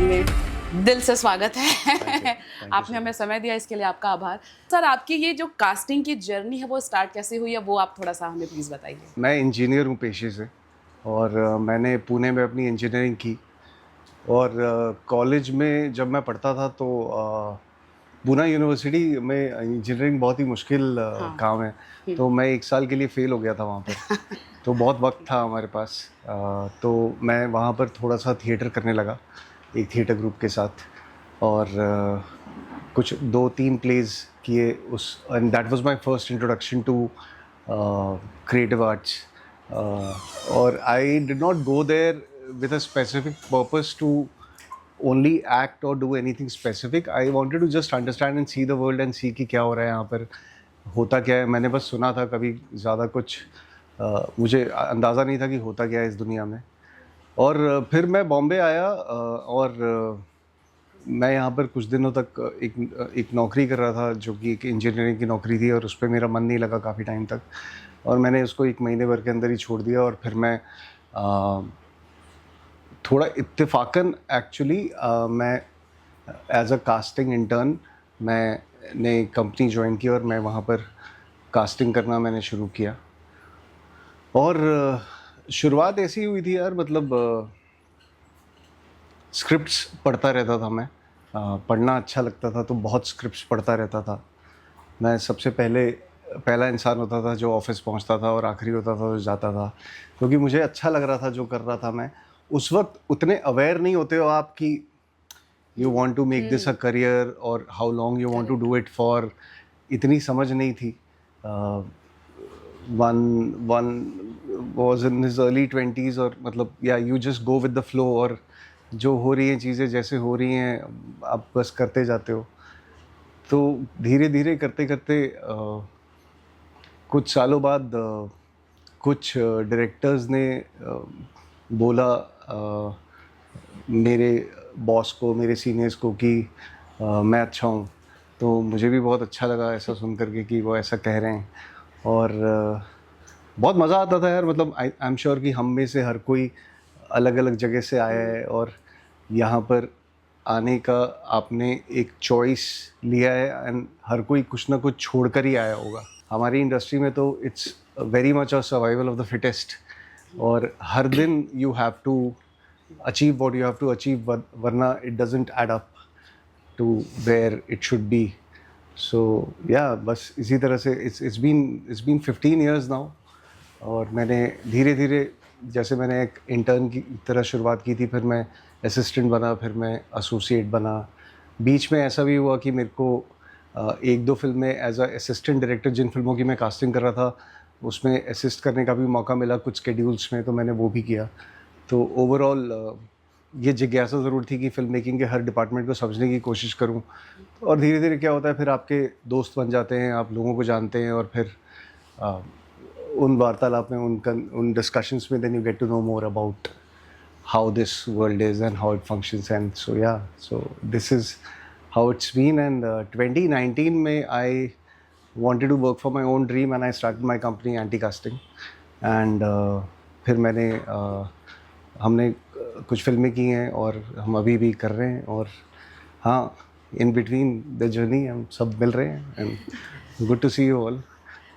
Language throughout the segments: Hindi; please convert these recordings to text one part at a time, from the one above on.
में। दिल से स्वागत है। Thank you आपने हमें समय दिया, इसके लिए आपका आभार। सर, आपकी ये जो कास्टिंग की जर्नी है वो स्टार्ट कैसे हुई है, वो आप थोड़ा सा हमें प्लीज़ बताइए। मैं इंजीनियर हूँ पेशे से और मैंने पुणे में अपनी इंजीनियरिंग की और कॉलेज में जब मैं पढ़ता था तो पूना यूनिवर्सिटी में इंजीनियरिंग बहुत ही मुश्किल हाँ। काम है। तो मैं 1 साल के लिए फ़ेल हो गया था वहाँ पर। तो बहुत वक्त था हमारे पास। तो मैं वहाँ पर थोड़ा सा थिएटर करने लगा एक थिएटर ग्रुप के साथ और कुछ 2-3 प्लेज़ किए उस and that was my first introduction to creative arts. और I did not go there with a specific purpose to only act or do anything specific. I wanted to just understand and see the world and see कि क्या हो रहा है यहाँ पर, होता क्या है। मैंने बस सुना था, कभी ज़्यादा कुछ मुझे अंदाज़ा नहीं था कि होता क्या है इस दुनिया में। और फिर मैं बॉम्बे आया और मैं यहाँ पर कुछ दिनों तक एक नौकरी कर रहा था जो कि एक इंजीनियरिंग की नौकरी थी और उस पर मेरा मन नहीं लगा काफ़ी टाइम तक और मैंने उसको 1 महीने भर के अंदर ही छोड़ दिया। और फिर मैं थोड़ा इत्तेफाकन एक्चुअली मैं एज अ कास्टिंग इंटर्न मैंने कंपनी ज्वाइन की और मैं वहाँ पर कास्टिंग करना मैंने शुरू किया। और शुरुआत ऐसी हुई थी यार, मतलब स्क्रिप्ट्स पढ़ता रहता था मैं। पढ़ना अच्छा लगता था तो बहुत स्क्रिप्ट्स पढ़ता रहता था। मैं सबसे पहला इंसान होता था जो ऑफिस पहुंचता था और आखिरी होता था जो जाता था, क्योंकि मुझे अच्छा लग रहा था जो कर रहा था मैं। उस वक्त उतने अवेयर नहीं होते हो आप कि you want to make this a career और how long you want to do it for. इतनी समझ नहीं थी। One was in his early 20s और मतलब या you just go with the flow और जो हो रही हैं चीज़ें जैसे हो रही हैं आप बस करते जाते हो। तो धीरे धीरे करते करते कुछ सालों बाद कुछ डायरेक्टर्स ने बोला मेरे बॉस को, मेरे सीनियर्स को कि मैं अच्छा हूँ। तो मुझे भी बहुत अच्छा लगा ऐसा सुन करके कि वो ऐसा कह रहे हैं। और बहुत मज़ा आता था यार। मतलब आई एम श्योर कि हम में से हर कोई अलग अलग जगह से आया है और यहाँ पर आने का आपने एक चॉइस लिया है एंड हर कोई कुछ ना कुछ छोड़ कर ही आया होगा। हमारी इंडस्ट्री में तो it's very much a survival of the fittest और हर दिन you have to achieve what you have to achieve, वरना it doesn't add up to where it should be. So yeah बस इसी तरह से इट्स बीन 15 इयर्स नाउ। और मैंने धीरे धीरे, जैसे मैंने एक इंटर्न की तरह शुरुआत की थी, फिर मैं असिस्टेंट बना, फिर मैं एसोसिएट बना। बीच में ऐसा भी हुआ कि मेरे को 1-2 फिल्में एज अ असिस्टेंट डायरेक्टर, जिन फिल्मों की मैं कास्टिंग कर रहा था उसमें असिस्ट करने का भी मौका मिला कुछ स्केड्यूल्स में, तो मैंने वो भी किया। तो ओवरऑल ये जिज्ञासा ज़रूर थी कि फ़िल्म मेकिंग के हर डिपार्टमेंट को समझने की कोशिश करूं। और धीरे धीरे क्या होता है, फिर आपके दोस्त बन जाते हैं, आप लोगों को जानते हैं और फिर उन वार्तालाप में, उन डिस्कशंस में then you get to know more about how this world is and how it functions. And so yeah, so this is how it's been. And 2019 में I wanted to work for my own dream and I started my company Anti Casting. And फिर हमने कुछ फिल्में की हैं और हम अभी भी कर रहे हैं। और हाँ, इन बिटवीन द जर्नी हम सब मिल रहे हैं and good to see you all.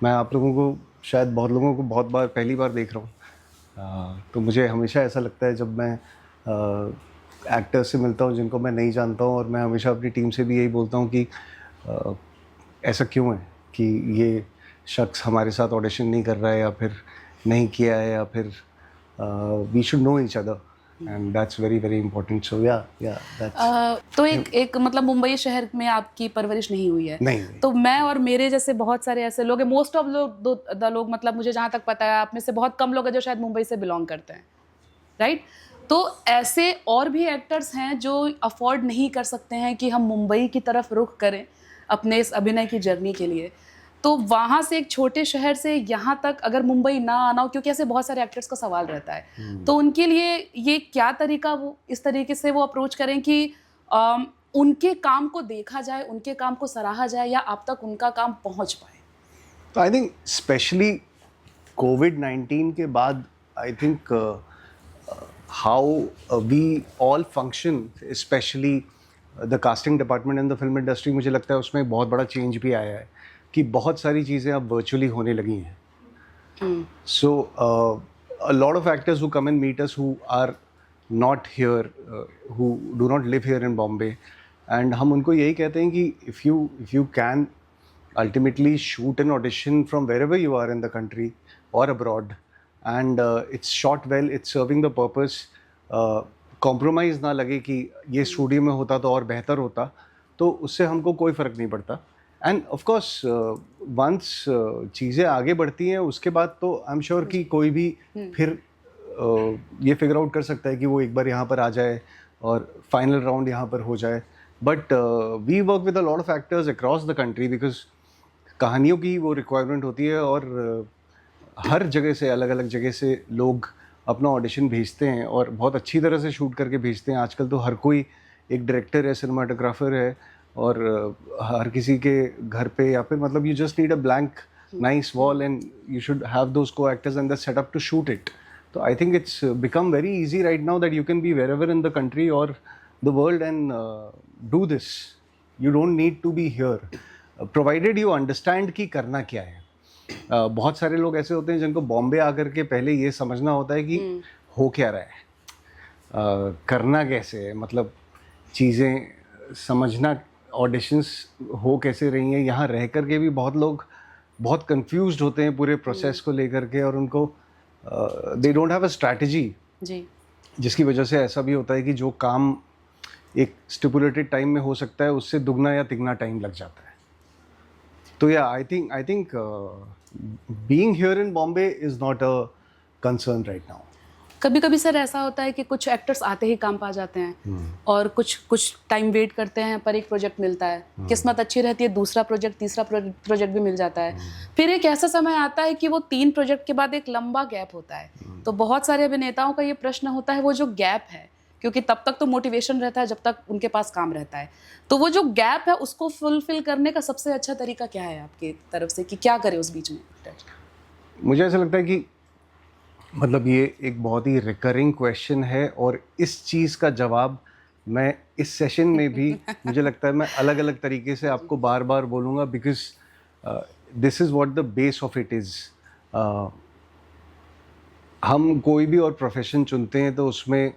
मैं आप लोगों को, शायद बहुत लोगों को बहुत बार पहली बार देख रहा हूँ। तो मुझे हमेशा ऐसा लगता है जब मैं एक्टर्स से मिलता हूँ जिनको मैं नहीं जानता हूँ, और मैं हमेशा अपनी टीम से भी यही बोलता हूँ कि ऐसा क्यों है कि ये शख्स हमारे साथ ऑडिशन नहीं कर रहा है या फिर नहीं किया है, या फिर we should know each other and that's very very important. So yeah that's तो एक मतलब मुंबई शहर में आपकी परवरिश नहीं हुई है। नहीं। तो मैं और मेरे जैसे बहुत सारे ऐसे लोग हैं, मोस्ट ऑफ लोग मतलब मुझे जहाँ तक पता है आप में से बहुत कम लोग हैं जो शायद मुंबई से बिलोंग करते हैं, राइट? तो ऐसे और भी एक्टर्स हैं जो अफोर्ड नहीं कर सकते हैं कि हम मुंबई की तरफ रुख करें अपने इस अभिनय की जर्नी के लिए। तो वहाँ से एक छोटे शहर से यहाँ तक अगर मुंबई ना आना हो, क्योंकि ऐसे बहुत सारे एक्टर्स का सवाल रहता है, तो उनके लिए ये क्या तरीका, वो इस तरीके से वो अप्रोच करें कि उनके काम को देखा जाए, उनके काम को सराहा जाए, या आप तक उनका काम पहुँच पाए? तो आई थिंक स्पेशली कोविड-19 के बाद I think how we all function, especially the casting department in the film industry, मुझे लगता है उसमें बहुत बड़ा change भी आया है कि बहुत सारी चीज़ें अब virtually होने लगी हैं. So a lot of actors who come and meet us who are not here, who do not live here in Bombay, and हम उनको यही कहते हैं कि if you can ultimately shoot an audition from wherever you are in the country or abroad, and it's shot well, it's serving the purpose, compromise ना लगे कि ये स्टूडियो में होता तो और बेहतर होता, तो उससे हमको कोई फ़र्क नहीं पड़ता. एंड ऑफ कोर्स वंस चीज़ें आगे बढ़ती हैं उसके बाद तो आई एम श्योर कि कोई भी फिर ये फिगर आउट कर सकता है कि वो एक बार यहाँ पर आ जाए और फाइनल राउंड यहाँ पर हो जाए. But we work with a lot of actors across the country because कहानियों की वो रिक्वायरमेंट होती है और हर जगह से, अलग अलग जगह से लोग अपना ऑडिशन भेजते हैं और बहुत अच्छी तरह से शूट करके भेजते हैं. आजकल तो हर कोई एक डायरेक्टर है, सिनेमाटोग्राफर है, और हर किसी के घर पे या फिर मतलब you just need a blank nice wall and you should have those को actors and the setup to shoot it. तो I think it's become very easy right now that you can be wherever in the country और the world and do this. You don't need to be here provided you understand कि करना क्या है. बहुत सारे लोग ऐसे होते हैं जिनको बॉम्बे आकर के पहले ये समझना होता है कि हो क्या रहा है, करना कैसे है, मतलब चीज़ें समझना, ऑडिशंस हो कैसे रही हैं. यहाँ रह कर के भी बहुत लोग बहुत कंफ्यूज्ड होते हैं पूरे प्रोसेस को लेकर के, और उनको they don't have a strategy जी, जिसकी वजह से ऐसा भी होता है कि जो काम एक स्टिपुलेटेड टाइम में हो सकता है उससे दुगना या तिगना टाइम लग जाता है. तो या I think being here in Bombay is not a concern right now. कभी कभी सर ऐसा होता है कि कुछ एक्टर्स आते ही काम पा जाते हैं और कुछ टाइम वेट करते हैं पर एक प्रोजेक्ट मिलता है, किस्मत अच्छी रहती है, दूसरा प्रोजेक्ट, तीसरा प्रोजेक्ट भी मिल जाता है. फिर एक ऐसा समय आता है कि वो 3 प्रोजेक्ट के बाद एक लंबा गैप होता है. तो बहुत सारे अभिनेताओं का ये प्रश्न होता है वो जो गैप है, क्योंकि तब तक तो मोटिवेशन रहता है जब तक उनके पास काम रहता है, तो वो जो गैप है उसको फुलफिल करने का सबसे अच्छा तरीका क्या है आपकी तरफ से कि क्या करें उस बीच में? मुझे ऐसा लगता है कि मतलब ये एक बहुत ही रिकरिंग क्वेश्चन है और इस चीज़ का जवाब मैं इस सेशन में भी मुझे लगता है मैं अलग अलग तरीके से आपको बार बार बोलूँगा, because this is what the base of it is. हम कोई भी और प्रोफेशन चुनते हैं तो उसमें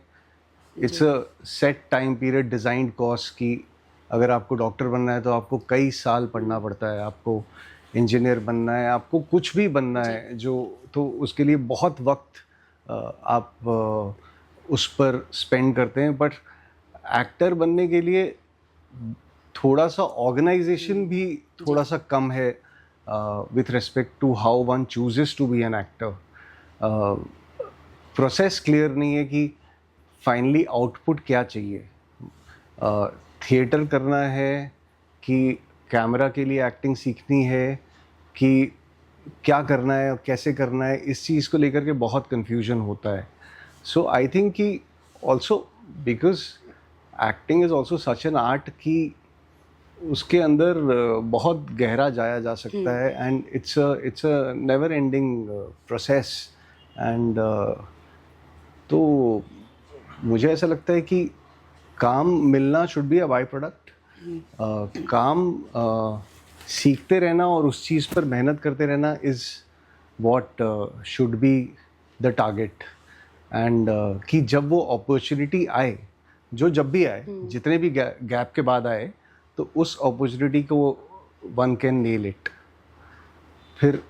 it's a set time period, designed course की. अगर आपको डॉक्टर बनना है तो आपको कई साल पढ़ना पड़ता है, आपको इंजीनियर बनना है, आपको कुछ भी बनना है जो, तो उसके लिए बहुत वक्त आप उस पर स्पेंड करते हैं. बट एक्टर बनने के लिए थोड़ा सा ऑर्गेनाइजेशन भी थोड़ा सा कम है with respect to how one chooses to be an actor. Process clear नहीं है कि फाइनली आउटपुट क्या चाहिए. थिएटर करना है कि कैमरा के लिए एक्टिंग सीखनी है कि क्या करना है और कैसे करना है, इस चीज़ को लेकर के बहुत कन्फ्यूजन होता है. सो आई थिंक कि also because acting is also such an art कि उसके अंदर बहुत गहरा जाया जा सकता है and it's a never ending process. And तो मुझे ऐसा लगता है कि काम मिलना should be a by product. काम सीखते रहना और उस चीज़ पर मेहनत करते रहना is what should be the target. And कि जब वो अपॉर्चुनिटी आए, जो जब भी आए, जितने भी गैप के बाद आए, तो उस अपॉर्चुनिटी को वन कैन नेल इट. फिर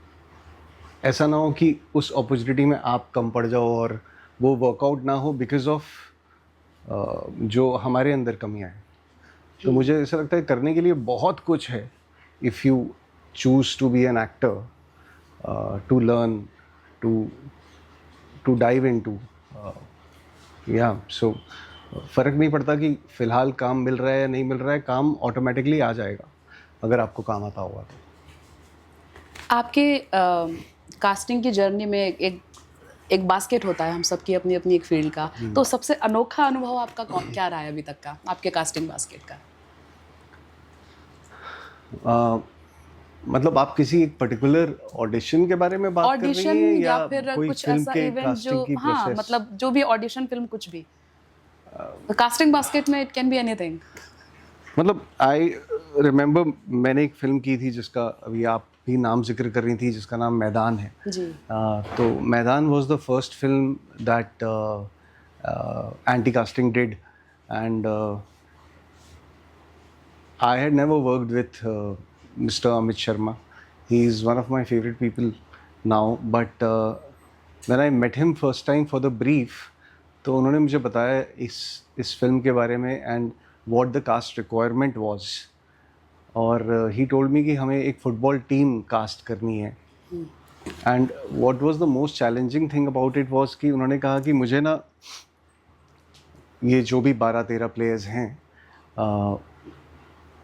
ऐसा ना हो कि उस अपॉर्चुनिटी में आप कम पड़ जाओ और वो वर्कआउट ना हो बिकॉज ऑफ जो हमारे अंदर कमियाँ हैं. तो मुझे ऐसा लगता है करने के लिए बहुत कुछ है if you choose to be an actor, to learn, to dive into, yeah. So फ़र्क नहीं पड़ता कि फ़िलहाल काम मिल रहा है या नहीं मिल रहा है, काम ऑटोमेटिकली आ जाएगा अगर आपको काम आता होगा तो. आपके कास्टिंग की जर्नी में एक बास्केट होता है हम सबकी अपनी अपनी एक फील्ड का, तो सबसे अनोखा अनुभव आपका क्या रहा है अभी तक का आपके कास्टिंग बास्केट का? मतलब आप किसी एक पर्टिकुलर ऑडिशन के बारे में बात कर रही ऑडिशन हैं या फिर कोई कुछ फिल्म ऐसा के इवेंट जो कास्टिंग की हाँ प्रोसेस? मतलब जो भी ऑडिशन फिल्म कुछ भी कास्टिंग बास्केट में इट कैन बी एनीथिंग। मतलब आई रिमेम्बर मैंने एक फिल्म की थी जिसका अभी आप भी नाम जिक्र कर रही थी, जिसका नाम मैदान है। जी तो मैदान was the first film that anti casting did, and I had never worked with Mr. Amit Sharma. He is one of my favorite people now. But when I met him first time for the brief, तो उन्होंने मुझे बताया इस फिल्म के बारे में and what the cast requirement was. और he told me कि हमें एक फुटबॉल टीम कास्ट करनी है. And what was the most challenging thing about it was कि उन्होंने कहा कि मुझे ना ये जो भी 12-13 प्लेयर्स हैं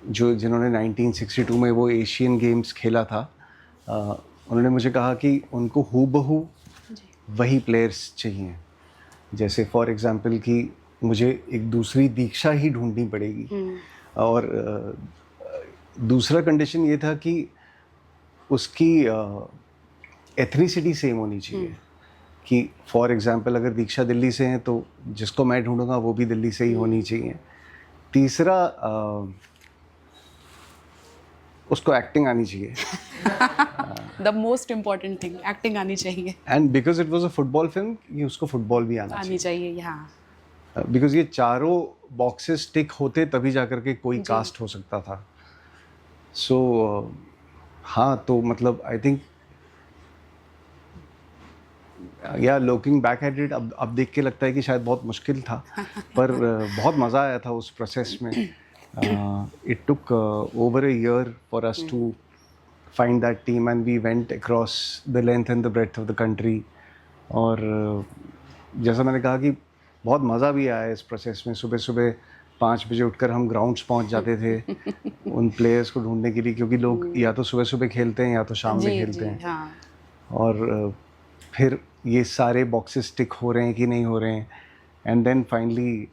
जो जिन्होंने 1962 में वो एशियन गेम्स खेला था, उन्होंने मुझे कहा कि उनको हूबहू वही प्लेयर्स चाहिए। जैसे फॉर एग्जांपल कि मुझे एक दूसरी दीक्षा ही ढूंढनी पड़ेगी, और दूसरा कंडीशन ये था कि उसकी एथनिसिटी सेम होनी चाहिए। कि फॉर एग्जांपल अगर दीक्षा दिल्ली से हैं तो जिसको मैं ढूंढूंगा वो भी दिल्ली से ही होनी चाहिए। तीसरा उसको एक्टिंग आनी चाहिए। The most important thing acting आनी चाहिए। And because it was a football film, ये उसको फुटबॉल भी आनी चाहिए हाँ। बिकॉज ये चारों बॉक्सेस टिक होते तभी जाकर के कोई कास्ट हो सकता था। सो हाँ, तो मतलब आई थिंक या लुकिंग बैक एट इट अब देख के लगता है कि शायद बहुत मुश्किल था, पर बहुत मज़ा आया था उस प्रोसेस में। It took over a year for us to find that team, and we went across the length and the breadth of the country. और जैसा मैंने कहा कि बहुत मज़ा भी आया इस प्रोसेस में। सुबह सुबह 5 बजे उठकर हम ग्राउंड्स पहुंच जाते थे उन प्लेयर्स को ढूंढने के लिए, क्योंकि लोग या तो सुबह सुबह खेलते हैं या तो शाम में खेलते हैं। हाँ। और फिर ये सारे बॉक्सेस टिक हो रहे हैं कि नहीं हो रहे हैं, and then finally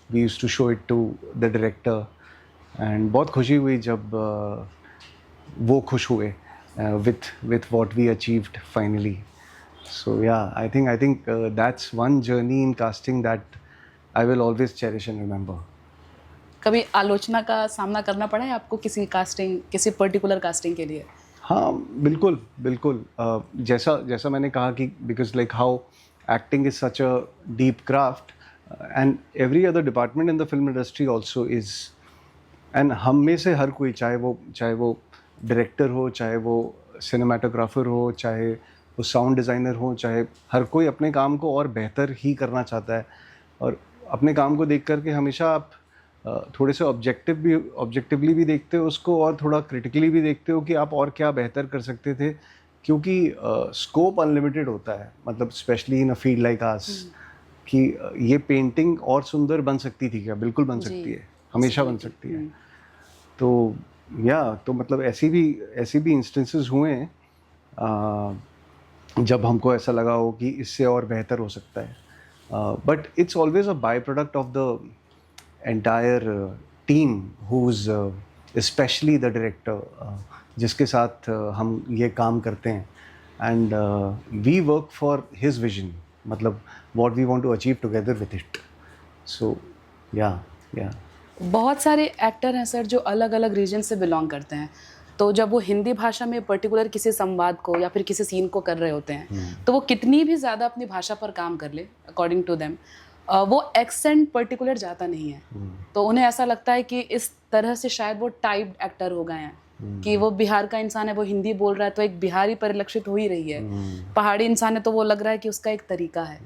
we used to show it to the director, and बहुत खुशी हुई जब वो खुश हुए with what we achieved finally. So yeah, I think that's one journey in casting that I will always cherish and remember. कभी आलोचना का सामना करना पड़ा है आपको किसी पर्टिकुलर कास्टिंग के लिए? हाँ बिल्कुल बिल्कुल। जैसा मैंने कहा कि because like how acting is such a deep craft, and every other department in the film industry also is, and हम में से हर कोई, चाहे वो डायरेक्टर हो, चाहे वो सिनेमाटोग्राफर हो, चाहे वो साउंड डिज़ाइनर हो, चाहे हर कोई अपने काम को और बेहतर ही करना चाहता है। और अपने काम को देख करके हमेशा आप थोड़े से ऑब्जेक्टिवली भी देखते हो उसको, और थोड़ा क्रिटिकली भी देखते हो कि आप और क्या बेहतर कर सकते थे, क्योंकि स्कोप अनलिमिटेड होता है। मतलब specially in a field like us, कि ये पेंटिंग और सुंदर बन सकती थी क्या? बिल्कुल बन सकती है, हमेशा बन सकती है। तो मतलब ऐसी भी इंस्टेंसेस हुए हैं जब हमको ऐसा लगा हो कि इससे और बेहतर हो सकता है, but it's always a by product of the entire team who's especially the director, जिसके साथ हम ये काम करते हैं, and we work for his vision, मतलब what we want to achieve together with it. So yeah बहुत सारे एक्टर हैं सर जो अलग अलग रीजन से बिलोंग करते हैं, तो जब वो हिंदी भाषा में पर्टिकुलर किसी संवाद को या फिर किसी सीन को कर रहे होते हैं, तो वो कितनी भी ज़्यादा अपनी भाषा पर काम कर ले, अकॉर्डिंग टू देम वो एक्सेंट पर्टिकुलर जाता नहीं है। तो उन्हें ऐसा लगता है कि इस तरह से शायद वो टाइप्ड एक्टर हो गए हैं कि वो बिहार का इंसान है, वो हिंदी बोल रहा है तो एक बिहारी परिलक्षित हो ही रही है, पहाड़ी इंसान है तो वो लग रहा है कि उसका एक तरीका है,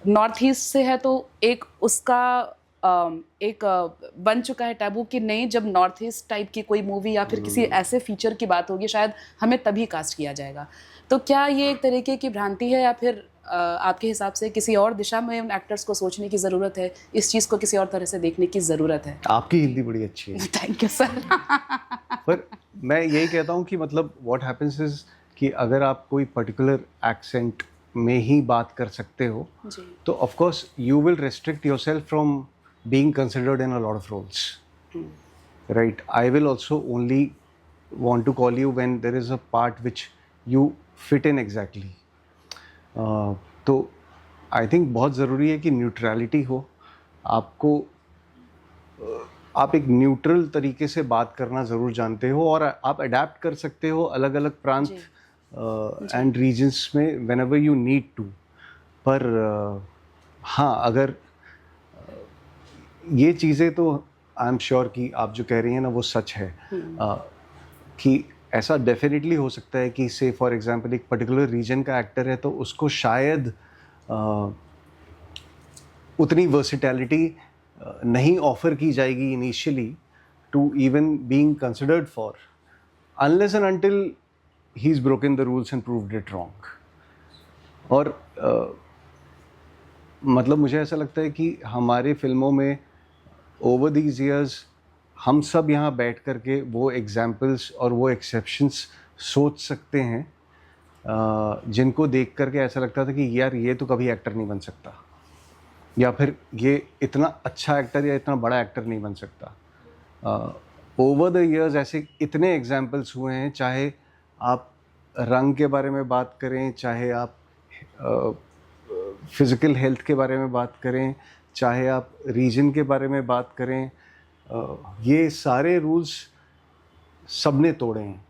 नॉर्थ ईस्ट से है तो एक उसका बन चुका है टैबू कि नहीं, जब नॉर्थ ईस्ट टाइप की कोई मूवी या फिर किसी ऐसे फीचर की बात होगी शायद हमें तभी कास्ट किया जाएगा। तो क्या ये एक तरीके की भ्रांति है, या फिर आपके हिसाब से किसी और दिशा में उन एक्टर्स को सोचने की ज़रूरत है, इस चीज़ को किसी और तरह से देखने की ज़रूरत है? आपकी हिंदी बड़ी अच्छी है। Thank you sir. पर मैं यही कहता हूँ कि मतलब व्हाट हैपेंस इज कि अगर आप कोई पर्टिकुलर एक्सेंट में ही बात कर सकते हो तो of course you will restrict yourself from being considered in a lot of roles, right? I will also only want to call you when there is a part which you fit in exactly. तो आई थिंक बहुत ज़रूरी है कि न्यूट्रलिटी हो, आपको आप एक न्यूट्रल तरीके से बात करना ज़रूर जानते हो और आप अडेप्ट कर सकते हो अलग अलग प्रांत एंड रीजन्स में whenever you need to. पर हाँ, अगर ये चीज़ें तो आई एम श्योर कि आप जो कह रही हैं ना वो सच है. कि ऐसा डेफिनेटली हो सकता है कि से फॉर एग्जांपल एक पर्टिकुलर रीजन का एक्टर है तो उसको शायद उतनी वर्सिटैलिटी नहीं ऑफर की जाएगी initially to even being considered for, unless and until he is broken the rules and proved it wrong. और मतलब मुझे ऐसा लगता है कि हमारे फिल्मों में ओवर दीज ईयर्स हम सब यहाँ बैठ कर के वो एग्जाम्पल्स और वो एक्सेप्शंस सोच सकते हैं जिनको देख कर के ऐसा लगता था कि यार ये तो कभी एक्टर नहीं बन सकता, या फिर ये इतना अच्छा एक्टर या इतना बड़ा एक्टर नहीं बन सकता. ओवर द ईयर्स ऐसे इतने एग्जाम्पल्स हुए हैं, चाहे आप रंग के बारे में बात करें, चाहे आप फिज़िकल हेल्थ के बारे में बात करें, चाहे आप रीजन के बारे में बात करें, ये सारे रूल्स सबने तोड़े हैं.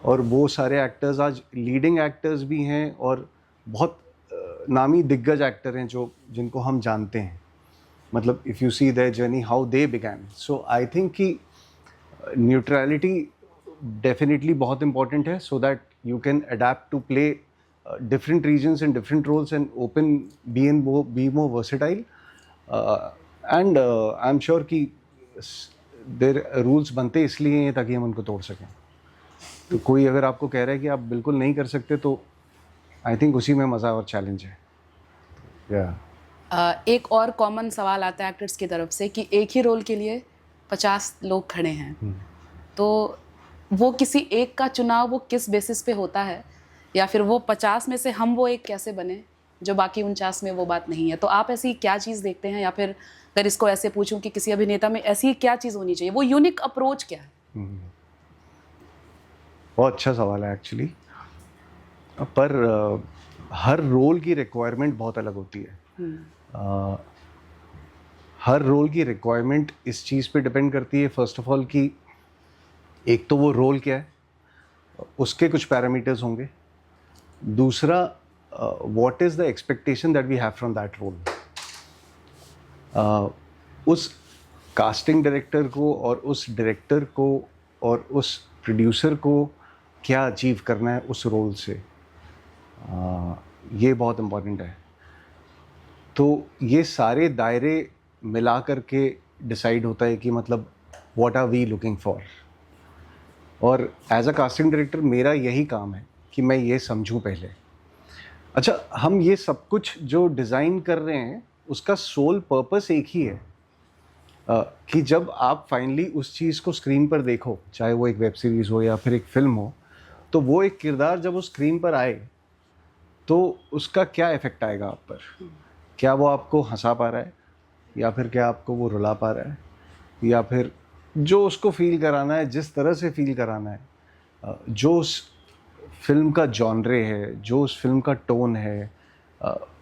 और वो सारे एक्टर्स आज लीडिंग एक्टर्स भी हैं और बहुत नामी दिग्गज एक्टर हैं जो जिनको हम जानते हैं. मतलब if you see their journey how they began. So I think कि न्यूट्रलिटी डेफिनेटली बहुत इंपॉर्टेंट है so that you can adapt to play different regions and different roles and be more versatile. And I'm sure कि their rules बनते इसलिए हैं ताकि हम उनको तोड़ सकें. तो कोई अगर आपको कह रहा है कि आप बिल्कुल नहीं कर सकते तो आई थिंक उसी में मज़ा और चैलेंज है. एक और कॉमन सवाल आता है एक्टर्स की तरफ से कि एक ही रोल के लिए 50 लोग खड़े हैं, तो वो किसी एक का चुनाव वो किस बेसिस पे होता है, या फिर वो 50 में से हम वो एक कैसे बने जो बाकी 49 में वो बात नहीं है. तो आप ऐसी क्या चीज़ देखते हैं, या फिर अगर इसको ऐसे पूछूं कि किसी अभिनेता में ऐसी क्या चीज़ होनी चाहिए, वो यूनिक अप्रोच क्या है? बहुत अच्छा सवाल है एक्चुअली. पर हर रोल की रिक्वायरमेंट बहुत अलग होती है. हर रोल की रिक्वायरमेंट इस चीज़ पे डिपेंड करती है फर्स्ट ऑफ ऑल कि एक तो वो रोल क्या है, उसके कुछ पैरामीटर्स होंगे. दूसरा what is the expectation that we have from that role. उस कास्टिंग डायरेक्टर को और उस डायरेक्टर को और उस प्रोड्यूसर को क्या अचीव करना है उस रोल से, ये बहुत इम्पॉर्टेंट है. तो ये सारे दायरे मिला करके डिसाइड होता है कि मतलब what are we looking for. और एज अ कास्टिंग डायरेक्टर मेरा यही काम है कि मैं ये समझूं पहले. अच्छा, हम ये सब कुछ जो डिज़ाइन कर रहे हैं उसका सोल पर्पस एक ही है कि जब आप फाइनली उस चीज़ को स्क्रीन पर देखो, चाहे वो एक वेब सीरीज़ हो या फिर एक फ़िल्म हो, तो वो एक किरदार जब वो स्क्रीन पर आए तो उसका क्या इफ़ेक्ट आएगा आप पर. क्या वो आपको हंसा पा रहा है, या फिर क्या आपको वो रुला पा रहा है, या फिर जो उसको फील कराना है, जिस तरह से फील कराना है, जो उस फिल्म का जॉनरे है, जो उस फिल्म का टोन है,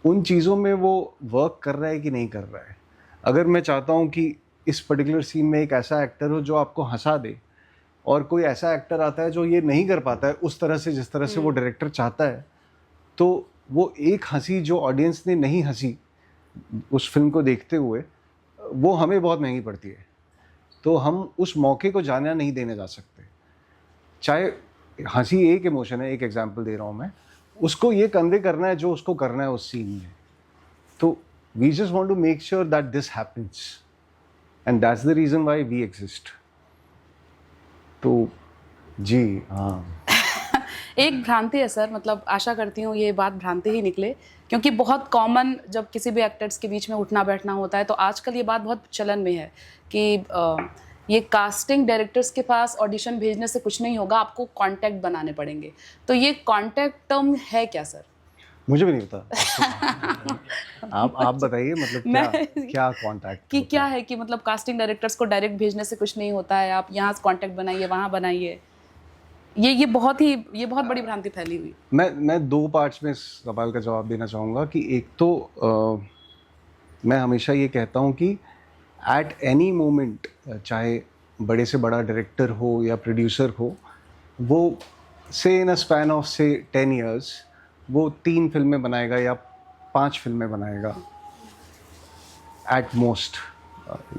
उन चीज़ों में वो वर्क कर रहा है कि नहीं कर रहा है. अगर मैं चाहता हूँ कि इस पर्टिकुलर सीन में एक ऐसा एक्टर हो जो आपको हंसा दे, और कोई ऐसा एक्टर आता है जो ये नहीं कर पाता है उस तरह से जिस तरह से वो डायरेक्टर चाहता है, तो वो एक हंसी जो ऑडियंस ने नहीं हंसी उस फिल्म को देखते हुए, वो हमें बहुत महंगी पड़ती है. तो हम उस मौके को जाना नहीं देने जा सकते. चाहे हंसी एक इमोशन है, एक एग्जांपल दे रहा हूँ मैं, उसको ये कन्वे करना है जो उसको करना है उस सीन में. तो we just want to make sure that this happens, and that's the reason why we exist. तो जी हाँ. एक भ्रांति है सर, मतलब आशा करती हूँ ये बात भ्रांति ही निकले, क्योंकि बहुत कॉमन जब किसी भी एक्टर्स के बीच में उठना बैठना होता है तो आजकल ये बात बहुत चलन में है कि ये कास्टिंग डायरेक्टर्स के पास ऑडिशन भेजने से कुछ नहीं होगा, आपको कांटेक्ट बनाने पड़ेंगे. तो ये कांटेक्ट टर्म है क्या सर? मुझे भी नहीं पता. आप बताइए मतलब क्या मैं- क्या कांटेक्ट कि क्या है कि मतलब कास्टिंग डायरेक्टर्स को डायरेक्ट भेजने से कुछ नहीं होता है, आप यहाँ से कांटेक्ट बनाइए, वहाँ बनाइए, ये बहुत बड़ी भ्रांति फैली हुई। मैं 2 पार्ट्स में इस सवाल का जवाब देना चाहूँगा कि एक तो मैं हमेशा ये कहता हूँ कि एट एनी मोमेंट, चाहे बड़े से बड़ा डायरेक्टर हो या प्रोड्यूसर हो, वो से इन अ स्पैन ऑफ से 10 years वो 3 फिल्में बनाएगा या 5 फिल्में बनाएगा at most,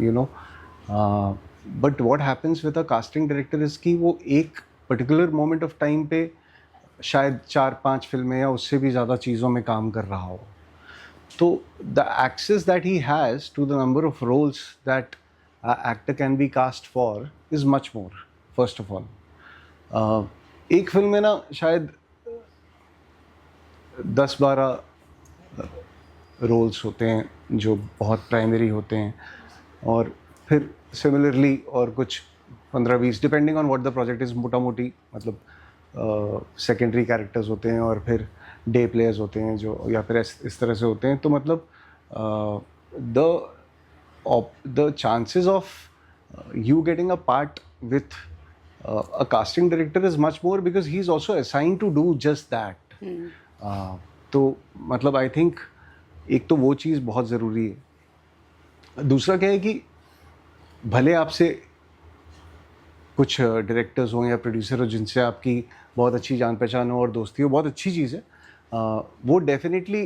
you know. But what happens with a casting director is कि वो एक particular moment of time पे शायद 4-5 फिल्में या उससे भी ज़्यादा चीज़ों में काम कर रहा हो, तो the access that he has to the number of roles that an actor can be cast for is much more, first of all. एक फिल्म में ना शायद 10-12 रोल्स होते हैं जो बहुत प्राइमरी होते हैं, और फिर सिमिलरली और कुछ 15-20 depending on what the project is, मोटा मोटी मतलब सेकेंडरी कैरेक्टर्स होते हैं और फिर डे प्लेयर्स होते हैं जो, या फिर इस तरह से होते हैं। तो मतलब the chances of you getting a part with a casting director is much more because he is also assigned to do just that. तो मतलब आई थिंक एक तो वो चीज़ बहुत ज़रूरी है। दूसरा क्या है कि भले आपसे कुछ डायरेक्टर्स हों या प्रोड्यूसर हो जिनसे आपकी बहुत अच्छी जान पहचान हो और दोस्ती हो, बहुत अच्छी चीज़ है, वो डेफिनेटली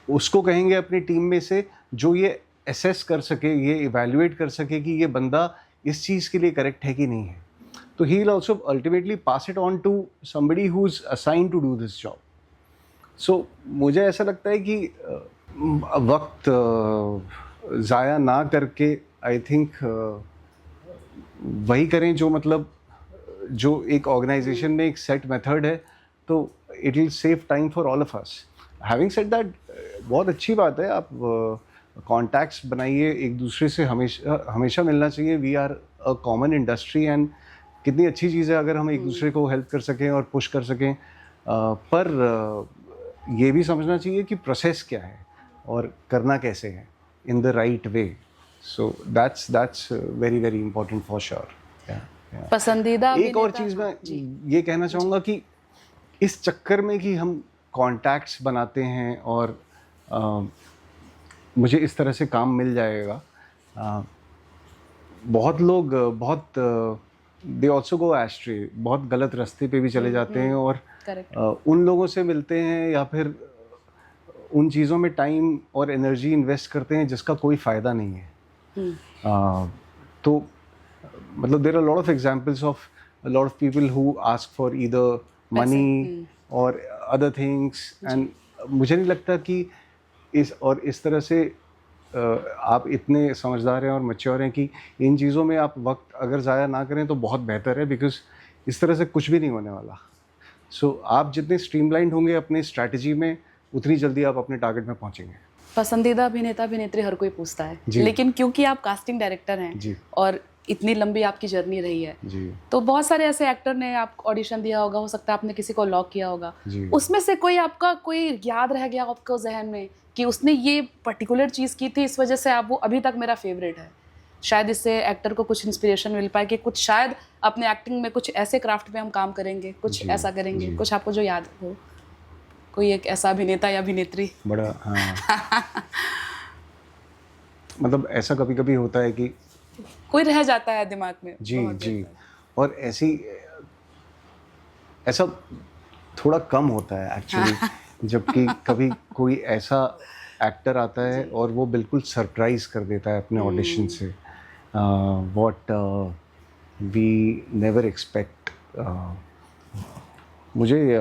उसको कहेंगे अपनी टीम में से जो ये एसेस कर सके, ये इवैल्यूएट कर सके कि ये बंदा इस चीज़ के लिए करेक्ट है कि नहीं है। तो he will also ultimately pass it on to somebody who is assigned to do this job. So मुझे ऐसा लगता है कि वक्त ज़ाया ना करके आई थिंक वही करें जो मतलब जो एक ऑर्गेनाइजेशन में एक सेट मेथड है, तो it will save time for all of us. Having said that, बहुत अच्छी बात है, आप कॉन्टैक्ट्स बनाइए एक दूसरे से, हमेशा मिलना चाहिए। We are a common industry and कितनी अच्छी चीज़ है अगर हम एक दूसरे को हेल्प कर सकें और पुश कर सकें, पर ये भी समझना चाहिए कि प्रोसेस क्या है और करना कैसे है in the right way. So that's very very important for sure. पसंदीदा एक और चीज़ मैं ये कहना चाहूँगा कि इस चक्कर में कि हम कॉन्टैक्ट्स बनाते हैं और मुझे इस तरह से काम मिल जाएगा, बहुत लोग बहुत दे ऑल्सो गो एस्ट्रे, बहुत गलत रास्ते पे भी चले जाते हैं और उन लोगों से मिलते हैं या फिर उन चीज़ों में टाइम और एनर्जी इन्वेस्ट करते हैं जिसका कोई फ़ायदा नहीं है। तो मतलब there are lot of examples of lot of people who ask for either money और अदर थिंग्स, एंड मुझे नहीं लगता कि इस तरह से आप इतने समझदार हैं और मैच्योर हैं कि इन चीज़ों में आप वक्त अगर ज़ाया ना करें तो बहुत बेहतर है, बिकॉज इस तरह से कुछ भी नहीं होने वाला। सो आप जितने स्ट्रीमलाइंड होंगे अपने स्ट्रैटेजी में, उतनी जल्दी आप अपने टारगेट में पहुंचेंगे। पसंदीदा अभिनेता अभिनेत्री हर कोई पूछता है, लेकिन क्योंकि आप कास्टिंग डायरेक्टर हैं और इतनी लंबी आपकी जर्नी रही है जी, तो बहुत सारे ऐसे एक्टर ने आप ऑडिशन दिया होगा, हो सकता है आपने किसी को लॉक किया होगा, उसमें से कोई आपका कोई याद रह गया आपको जहन में कि उसने ये पर्टिकुलर चीज़ की थी, इस वजह से आप वो अभी तक मेरा फेवरेट है, शायद इससे एक्टर को कुछ इंस्पिरेशन मिल पाए कि कुछ शायद अपने एक्टिंग में कुछ ऐसे क्राफ्ट में हम काम करेंगे, कुछ ऐसा करेंगे, कुछ आपको जो याद हो, कोई एक ऐसा अभिनेता या अभिनेत्री? बड़ा हाँ मतलब ऐसा कभी कभी होता है कि कोई रह जाता है दिमाग में। जी, और ऐसा थोड़ा कम होता है एक्चुअली जबकि कभी कोई ऐसा एक्टर आता है और वो बिल्कुल सरप्राइज कर देता है अपने ऑडिशन से, व्हाट वी नेवर एक्सपेक्ट। मुझे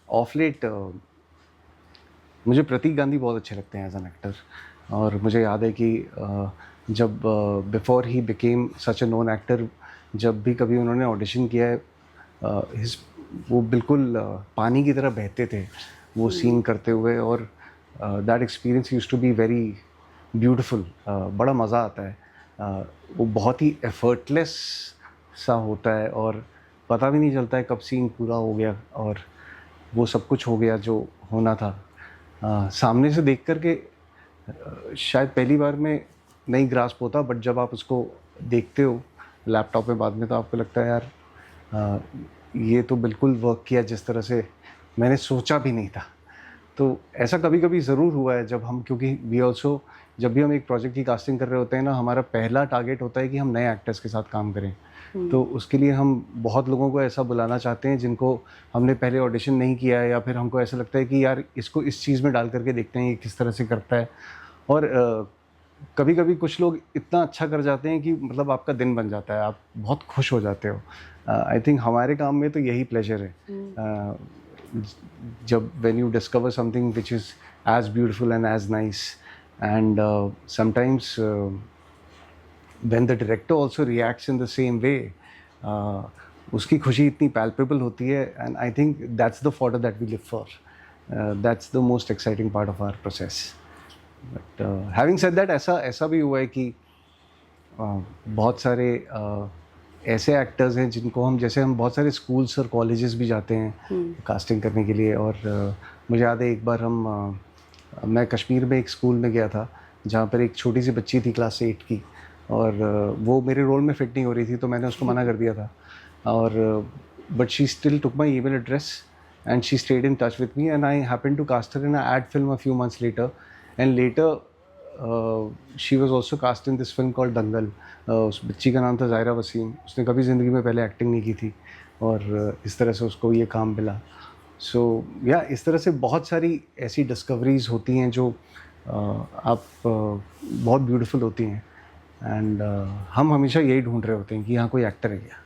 ऑफ लेट मुझे प्रतीक गांधी बहुत अच्छे लगते हैं एज एन एक्टर, और मुझे याद है कि जब before he became such A known actor, जब भी कभी उन्होंने ऑडिशन किया है, वो बिल्कुल पानी की तरह बहते थे वो सीन करते हुए, और that experience used to be very beautiful. बड़ा मज़ा आता है, वो बहुत ही एफर्टलेस सा होता है और पता भी नहीं चलता है कब सीन पूरा हो गया और वो सब कुछ हो गया जो होना था। सामने से देख कर के शायद पहली बार में नहीं ग्रास्प होता, बट जब आप उसको देखते हो लैपटॉप में बाद में, तो आपको लगता है यार ये तो बिल्कुल वर्क किया जिस तरह से मैंने सोचा भी नहीं था। तो ऐसा कभी कभी ज़रूर हुआ है जब हम, क्योंकि वी ऑल्सो जब भी हम एक प्रोजेक्ट की कास्टिंग कर रहे होते हैं ना, हमारा पहला टारगेट होता है कि हम नए एक्टर्स के साथ काम करें। तो उसके लिए हम बहुत लोगों को ऐसा बुलाना चाहते हैं जिनको हमने पहले ऑडिशन नहीं किया है, या फिर हमको ऐसा लगता है कि यार इसको इस चीज़ में डाल करके देखते हैं ये किस तरह से करता है। और कभी कभी कुछ लोग इतना अच्छा कर जाते हैं कि मतलब आपका दिन बन जाता है, आप बहुत खुश हो जाते हो। आई थिंक हमारे काम में तो यही प्लेजर है, जब when you discover something which is as beautiful and as nice, and sometimes when the director also reacts in the same way, उसकी खुशी इतनी palpable होती है, and I think that's the fodder that we live for. That's the most exciting part of our process. But having said that, ऐसा भी हुआ है कि बहुत सारे ऐसे एक्टर्स हैं जिनको हम, जैसे हम बहुत सारे स्कूल्स और कॉलेजेस भी जाते हैं कास्टिंग करने के लिए। और मुझे याद है एक बार मैं कश्मीर में एक स्कूल में गया था जहाँ पर एक छोटी सी बच्ची थी क्लास 8 की, और वो मेरे रोल में फिट नहीं हो रही थी, तो मैंने उसको मना कर दिया था। और but she still took my email address and she stayed in touch with me, and I happened to cast her in a ad film a few months later, and later she was also cast in this film called Dangal. उस बच्ची का नाम था ज़ायरा वसीम। उसने कभी ज़िंदगी में पहले एक्टिंग नहीं की थी, और इस तरह से उसको ये काम मिला। सो या इस तरह से बहुत सारी ऐसी डिस्कवरीज होती हैं जो आप बहुत ब्यूटीफुल होती हैं, एंड हम हमेशा यही ढूंढ रहे होते हैं कि यहाँ कोई एक्टर है क्या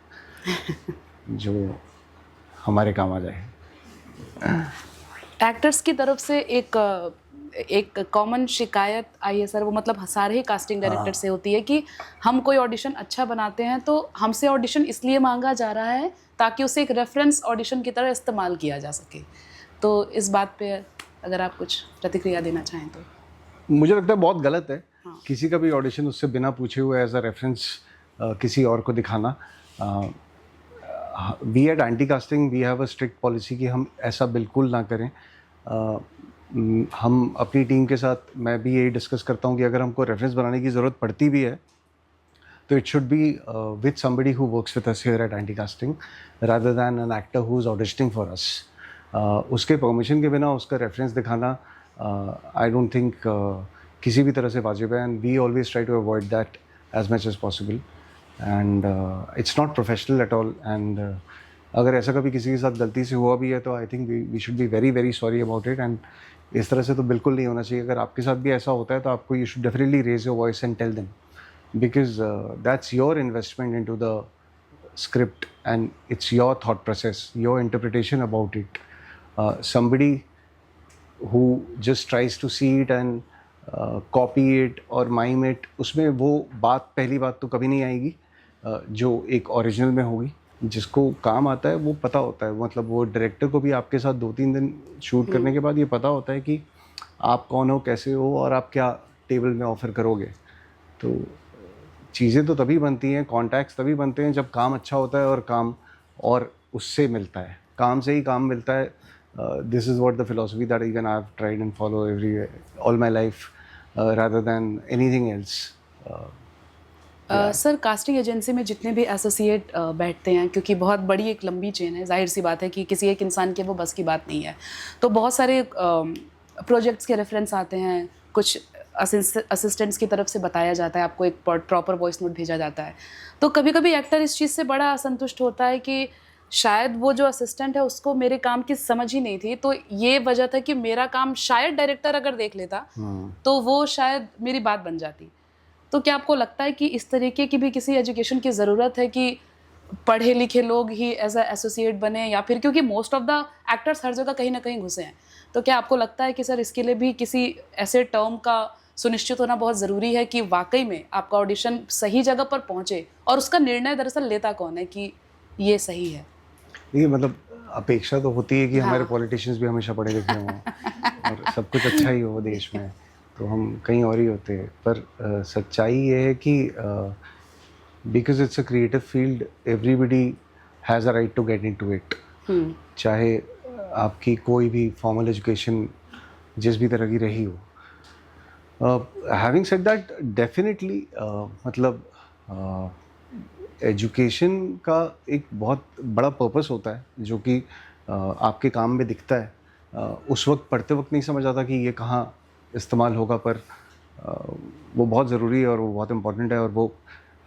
जो हमारे काम आ जाए। एक्टर्स की तरफ से एक कॉमन शिकायत आई है सर, वो मतलब सारे ही कास्टिंग डायरेक्टर से होती है कि हम कोई ऑडिशन अच्छा बनाते हैं तो हमसे ऑडिशन इसलिए मांगा जा रहा है ताकि उसे एक रेफरेंस ऑडिशन की तरह इस्तेमाल किया जा सके। तो इस बात पे अगर आप कुछ प्रतिक्रिया देना चाहें तो। मुझे लगता है बहुत गलत है किसी का भी ऑडिशन उससे बिना पूछे हुए एज अ रेफरेंस किसी और को दिखाना। We at Anti Casting we have a strict policy कि हम ऐसा बिल्कुल ना करें। हम अपनी टीम के साथ, मैं भी यही डिस्कस करता हूँ कि अगर हमको रेफरेंस बनाने की ज़रूरत पड़ती भी है तो it should be with somebody who works with us here eight Anti casting rather than an actor who is auditioning for us. उसके परमिशन के बिना उसका रेफरेंस दिखाना आई डोंट थिंक किसी भी तरह से वाजिब है, and we always try to avoid that as much as possible, and it's not professional at all. And अगर ऐसा कभी किसी के साथ गलती से हुआ भी है तो I think we should be very very sorry about it, and इस तरह से तो बिल्कुल नहीं होना चाहिए। अगर आपके साथ भी ऐसा होता है तो आपको you should definitely raise your voice and tell them, because that's your investment into the script and it's your thought process, your interpretation about it. somebody who just tries to see it and copy it और mime it, उसमें वो बात, पहली बात तो कभी नहीं आएगी जो एक ओरिजिनल में होगी। जिसको काम आता है वो पता होता है, मतलब वो डायरेक्टर को भी आपके साथ 2-3 दिन शूट करने के बाद ये पता होता है कि आप कौन हो, कैसे हो, और आप क्या टेबल में ऑफ़र करोगे। तो चीज़ें तो तभी बनती हैं, कॉन्टैक्ट्स तभी बनते हैं जब काम अच्छा होता है और काम और उससे मिलता है, काम से ही काम मिलता है। This is what the philosophy that even I've tried and follow all my life, rather than anything else. Sir casting agency में जितने भी एसोसिएट बैठते हैं, क्योंकि बहुत बड़ी एक लंबी चेन है, जाहिर सी बात है कि किसी एक इंसान के वो बस की बात नहीं है, तो बहुत सारे प्रोजेक्ट्स के रेफरेंस आते हैं, कुछ असिस्टेंट्स की तरफ से बताया जाता है, आपको एक प्रॉपर वॉइस नोट भेजा जाता है। तो कभी कभी एक्टर इस चीज़ से बड़ा असंतुष्ट होता है कि शायद वो जो असिस्टेंट है उसको मेरे काम की समझ ही नहीं थी, तो ये वजह था कि मेरा काम शायद डायरेक्टर अगर देख लेता तो वो शायद मेरी बात बन जाती। तो क्या आपको लगता है कि इस तरीके की भी किसी एजुकेशन की ज़रूरत है कि पढ़े लिखे लोग ही एज अ एसोसिएट बने, या फिर क्योंकि मोस्ट ऑफ द एक्टर्स हर जगह कहीं ना कहीं घुसे हैं, तो क्या आपको लगता है कि सर इसके लिए भी किसी ऐसे टर्म का सुनिश्चित होना बहुत ज़रूरी है कि वाकई में आपका ऑडिशन सही जगह पर पहुँचे, और उसका निर्णय दरअसल लेता कौन है कि ये सही है? ये मतलब अपेक्षा तो होती है कि हमारे पॉलिटिशियंस भी हमेशा पढ़े लिखे हों और सब कुछ अच्छा ही हो देश में, तो हम कहीं और ही होते हैं। पर सच्चाई ये है कि because it's a creative field, everybody has a right to get into it. चाहे आपकी कोई भी फॉर्मल एजुकेशन जिस भी तरह की रही हो. हैविंग सेड दैट, डेफिनेटली मतलब एजुकेशन का एक बहुत बड़ा पर्पस होता है जो कि आपके काम में दिखता है. उस वक्त पढ़ते वक्त नहीं समझ आता कि ये कहाँ इस्तेमाल होगा, पर वो बहुत ज़रूरी है और वो बहुत इम्पोर्टेंट है, और वो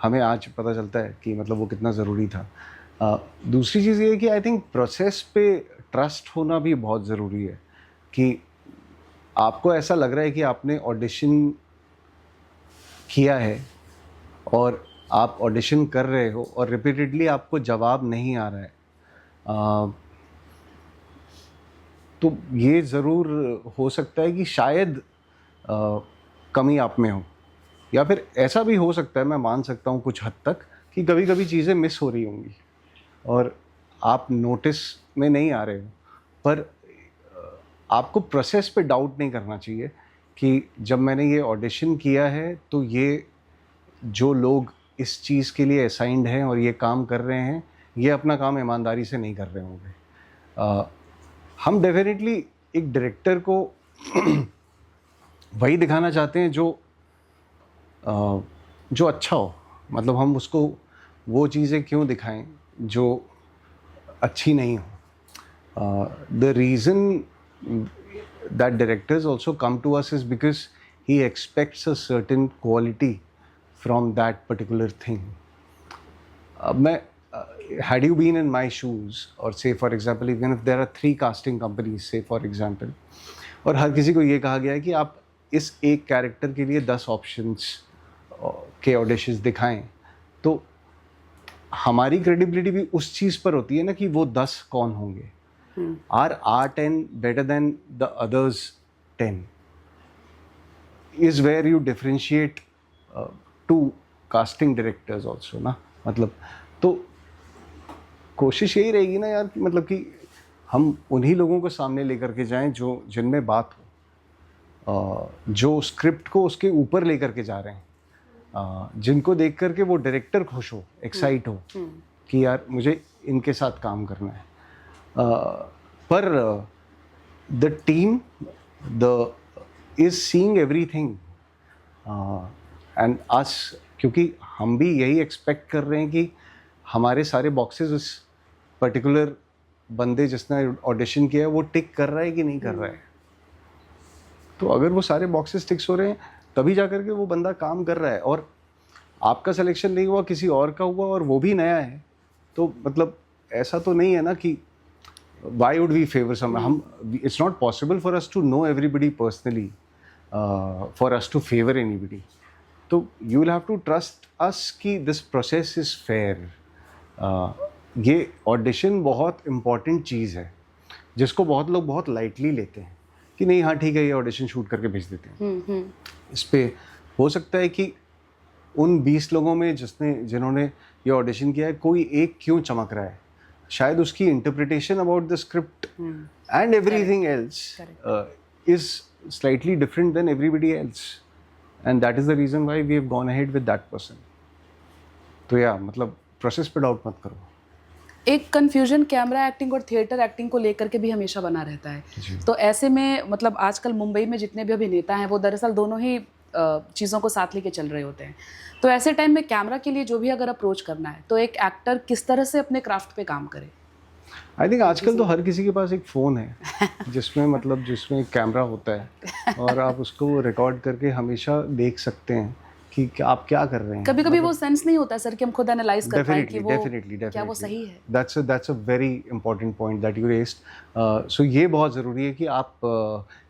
हमें आज पता चलता है कि मतलब वो कितना ज़रूरी था. दूसरी चीज़ ये है कि आई थिंक प्रोसेस पे ट्रस्ट होना भी बहुत ज़रूरी है. कि आपको ऐसा लग रहा है कि आपने ऑडिशन किया है और आप ऑडिशन कर रहे हो और रिपीटेडली आपको जवाब नहीं आ रहा है, तो ये ज़रूर हो सकता है कि शायद कमी आप में हो, या फिर ऐसा भी हो सकता है, मैं मान सकता हूँ कुछ हद तक, कि कभी कभी चीज़ें मिस हो रही होंगी और आप नोटिस में नहीं आ रहे हो. पर आपको प्रोसेस पे डाउट नहीं करना चाहिए कि जब मैंने ये ऑडिशन किया है तो ये जो लोग इस चीज़ के लिए असाइंड हैं और ये काम कर रहे हैं, ये अपना काम ईमानदारी से नहीं कर रहे होंगे. हम डेफिनेटली एक डायरेक्टर को वही दिखाना चाहते हैं जो अच्छा हो. मतलब हम उसको वो चीज़ें क्यों दिखाएं जो अच्छी नहीं हो. The reason that directors also come to us is because he expects a certain quality from that particular thing. Had you been in my shoes, or say for example, even if there are 3 casting companies, say for example, और हर किसी को ये कहा गया है कि आप इस एक कैरेक्टर के लिए 10 ऑप्शंस के ऑडिशंस दिखाएं, तो हमारी क्रेडिबिलिटी भी उस चीज़ पर होती है ना कि वो 10 कौन होंगे. Are 10 better than the others 10 is where you differentiate two casting directors also ना. मतलब तो कोशिश यही रहेगी ना यार कि मतलब कि हम उन्हीं लोगों को सामने लेकर के जाएं जो जिनमें बात हो, जो स्क्रिप्ट को उसके ऊपर लेकर के जा रहे हैं, जिनको देख करके वो डायरेक्टर खुश हो, एक्साइट हो कि यार मुझे इनके साथ काम करना है. पर the team is seeing everything and us, क्योंकि हम भी यही एक्सपेक्ट कर रहे हैं कि हमारे सारे बॉक्सेस उस पर्टिकुलर बंदे जिसने ऑडिशन किया है वो टिक कर रहा है कि नहीं कर रहा है. तो अगर वो सारे बॉक्सेस टिक्स हो रहे हैं तभी जा कर के वो बंदा काम कर रहा है, और आपका सिलेक्शन नहीं हुआ, किसी और का हुआ और वो भी नया है, तो मतलब ऐसा तो नहीं है ना कि why would we favor some? It's not possible for us to know everybody personally, for us to favor anybody. So you will have to trust us कि this process is fair. ये ऑडिशन बहुत इम्पॉर्टेंट चीज़ है जिसको बहुत लोग बहुत लाइटली लेते हैं कि नहीं हाँ ठीक है ये ऑडिशन शूट करके भेज देते हैं. इस पे हो सकता है कि उन 20 लोगों में जिन्होंने ये ऑडिशन किया है कोई एक क्यों चमक रहा है, शायद उसकी interpretation about the script and everything else is slightly different than everybody else, and that is the reason why we have gone ahead with that person. तो या मतलब प्रोसेस पे डाउट मत करो. एक कन्फ्यूजन कैमरा एक्टिंग और थिएटर एक्टिंग को लेकर के भी हमेशा बना रहता है. तो ऐसे में मतलब आजकल मुंबई में जितने भी अभिनेता हैं वो दरअसल दोनों ही चीज़ों को साथ लेके चल रहे होते हैं. तो ऐसे टाइम में कैमरा के लिए जो भी अगर अप्रोच करना है तो एक एक्टर किस तरह से अपने क्राफ्ट पे काम करे? आई थिंक आजकल तो हर किसी के पास एक फ़ोन है जिसमें कैमरा होता है और आप उसको रिकॉर्ड करके हमेशा देख सकते हैं कि आप क्या कर रहे हैं. कभी कभी वो सेंस नहीं होता सर कि हम खुद एनालाइज कर पाएं कि वो डेफिनेटली क्या वो सही है. That's a very important point that you raised. So ये बहुत ज़रूरी है कि आप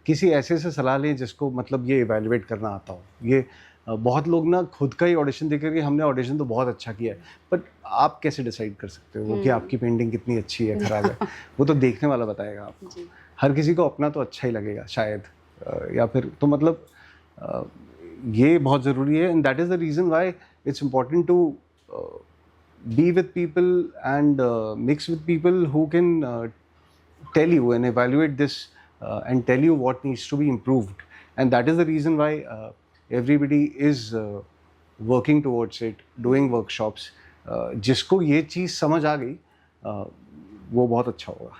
किसी ऐसे से सलाह लें जिसको मतलब ये इवैल्यूएट करना आता हो. ये बहुत लोग ना खुद का ही ऑडिशन देख करके हमने ऑडिशन तो बहुत अच्छा किया है, बट आप कैसे डिसाइड कर सकते हो कि आपकी पेंटिंग कितनी अच्छी है खराब है? वो तो देखने वाला बताएगा आपको. हर किसी को अपना तो अच्छा ही लगेगा शायद, या फिर तो मतलब ये बहुत ज़रूरी है. And that is the reason why it's important to be with people and mix with people who can tell you and evaluate this and tell you what needs to be improved. And that is the reason why everybody is working towards it, doing workshops. जिसको ये चीज़ समझ आ गई वो बहुत अच्छा होगा.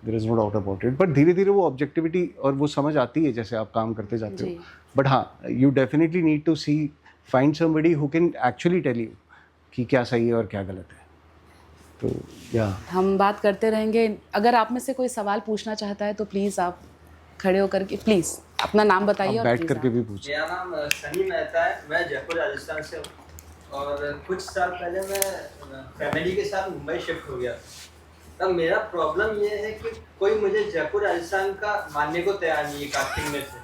There is no doubt about it, but धीरे धीरे वो ऑब्जेक्टिविटी और वो समझ आती है जैसे आप काम करते जाते जी। हो. बट हाँ, you definitely need to see find somebody who can actually tell you कि क्या सही है और क्या गलत है. तो या हम बात करते रहेंगे. अगर आप में से कोई सवाल पूछना चाहता है तो प्लीज़ आप खड़े होकर के प्लीज़ अपना नाम बताइए. आप और बैठ please करके आप- भी पूछिए. मेरा नाम सनी मेहता है. मैं जयपुर राजस्थान से हूँ और कुछ साल पहले मैं फैमिली के साथ मुंबई शिफ्ट हो गया. तब मेरा प्रॉब्लम ये है कि कोई मुझे जयपुर राजस्थान का मानने को तैयार नहीं है कास्टिंग में से.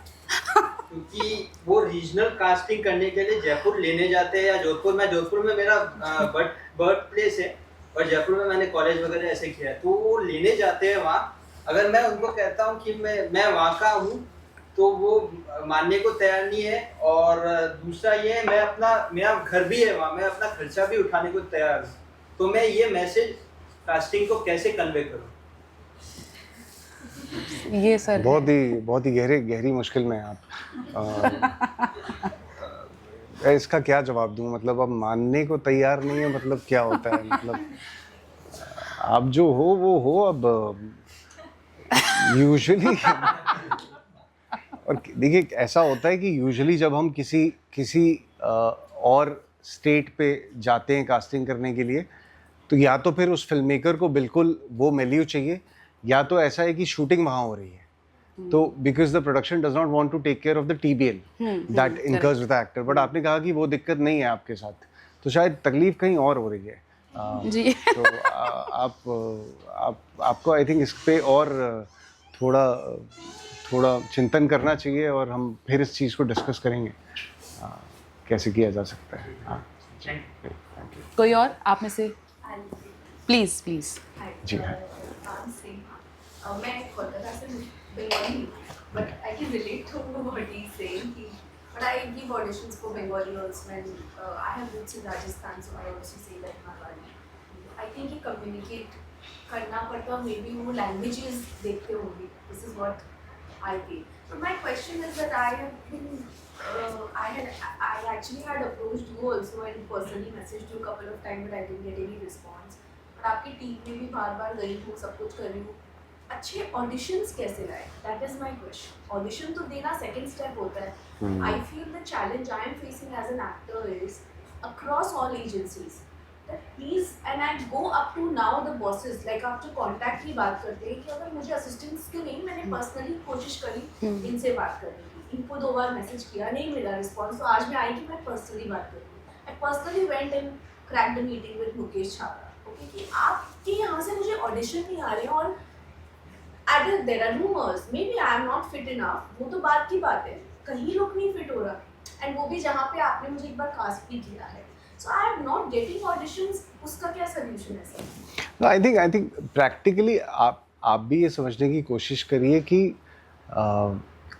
क्योंकि वो रीजनल कास्टिंग करने के लिए जयपुर लेने जाते हैं या जोधपुर. मैं जोधपुर में मेरा बर्थ प्लेस है और जयपुर में मैंने कॉलेज वगैरह ऐसे किया है. तो वो लेने जाते हैं वहाँ. अगर मैं उनको कहता हूँ कि मैं वहाँ का हूँ तो वो मानने को तैयार नहीं है. और दूसरा ये मेरा घर भी है वहाँ, मैं अपना खर्चा भी उठाने को तैयार हूँ. तो मैं ये मैसेज कास्टिंग को कैसे कन्वे करूँ? ये सर बहुत ही गहरी मुश्किल में हैं आप. मैं इसका क्या जवाब दूं. मतलब अब मानने को तैयार नहीं है मतलब क्या होता है. मतलब आप जो हो वो हो. अब यूजुअली और देखिए ऐसा होता है कि यूजुअली जब हम किसी और स्टेट पे जाते हैं कास्टिंग करने के लिए, तो या तो फिर उस फिल्म मेकर को बिल्कुल वो मिलियो चाहिए, या तो ऐसा है कि शूटिंग वहाँ हो रही है. तो because the production does not want to take care of the TBL that incurs with the actor. But आपने कहा कि वो दिक्कत नहीं है आपके साथ, तो शायद तकलीफ कहीं और हो रही है. जी. तो आपको आई थिंक इस पे और थोड़ा चिंतन करना चाहिए और हम फिर इस चीज़ को डिस्कस करेंगे कैसे किया जा सकता है. हाँ, थैंक यू. कोई और आप में से प्लीज़ जी हाँ. मैं कोलकाता से Bengali, but I can relate to what he's saying. But I give auditions for Bengali also, and I have roots in Rajasthan, so I also say that Bengali. I think कि communicate करना पड़ता है, maybe वो languages देखते होंगे. This is what I feel. But my question is that I have been, I actually had approached you also and personally messaged you a couple of times, but I didn't get any response. और आपकी टीम में भी बार गई हूँ, सब कुछ कर रही हूँ. अच्छे ऑडिशंस कैसे लाए? That is my question. Audition तो देना सेकंड स्टेप होता है. I feel the challenge I am facing as an actor is across all agencies that please, and I go up to now the bosses, like आप जो कॉन्टैक्ट की बात करते हैं कि अगर मुझे असिस्टेंट्स के नहीं, मैंने पर्सनली कोशिश करी इनसे बात करने की. इनको 2 बार मैसेज किया, नहीं मिला रिस्पॉन्स. तो आज मैं आई कि मैं पर्सनली बात करूँगी. I personally went and crack the meeting with Mukesh Chhabra. Okay, कि आपके यहाँ से मुझे ऑडिशन नहीं आ रहे हैं और there are rumors, maybe I am not fit enough. वो तो बात की बात है, कहीं लोग नहीं फिट हो रहा, एंड वो भी जहाँ पे आपने मुझे एक बार कास्ट भी किया है. So I am not getting auditions. उसका क्या solution है सर? आई थिंक प्रैक्टिकली आप भी ये समझने की कोशिश करिए कि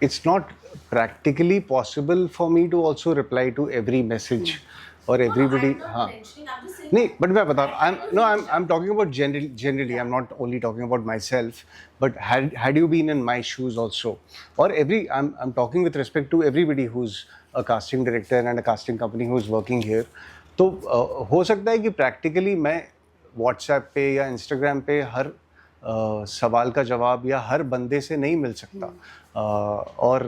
it's not practically possible for me to also reply to every message और एवरीबडी. हाँ नहीं, बट मैं बता रहा हूँ, I am talking about generally. I am not only talking about myself, but had you been in my shoes also, और I am talking with respect to everybody who is a casting director and a casting company who is working here. तो हो सकता है कि प्रैक्टिकली मैं व्हाट्सएप पे या इंस्टाग्राम पे हर सवाल का जवाब या हर बंदे से नहीं मिल सकता, और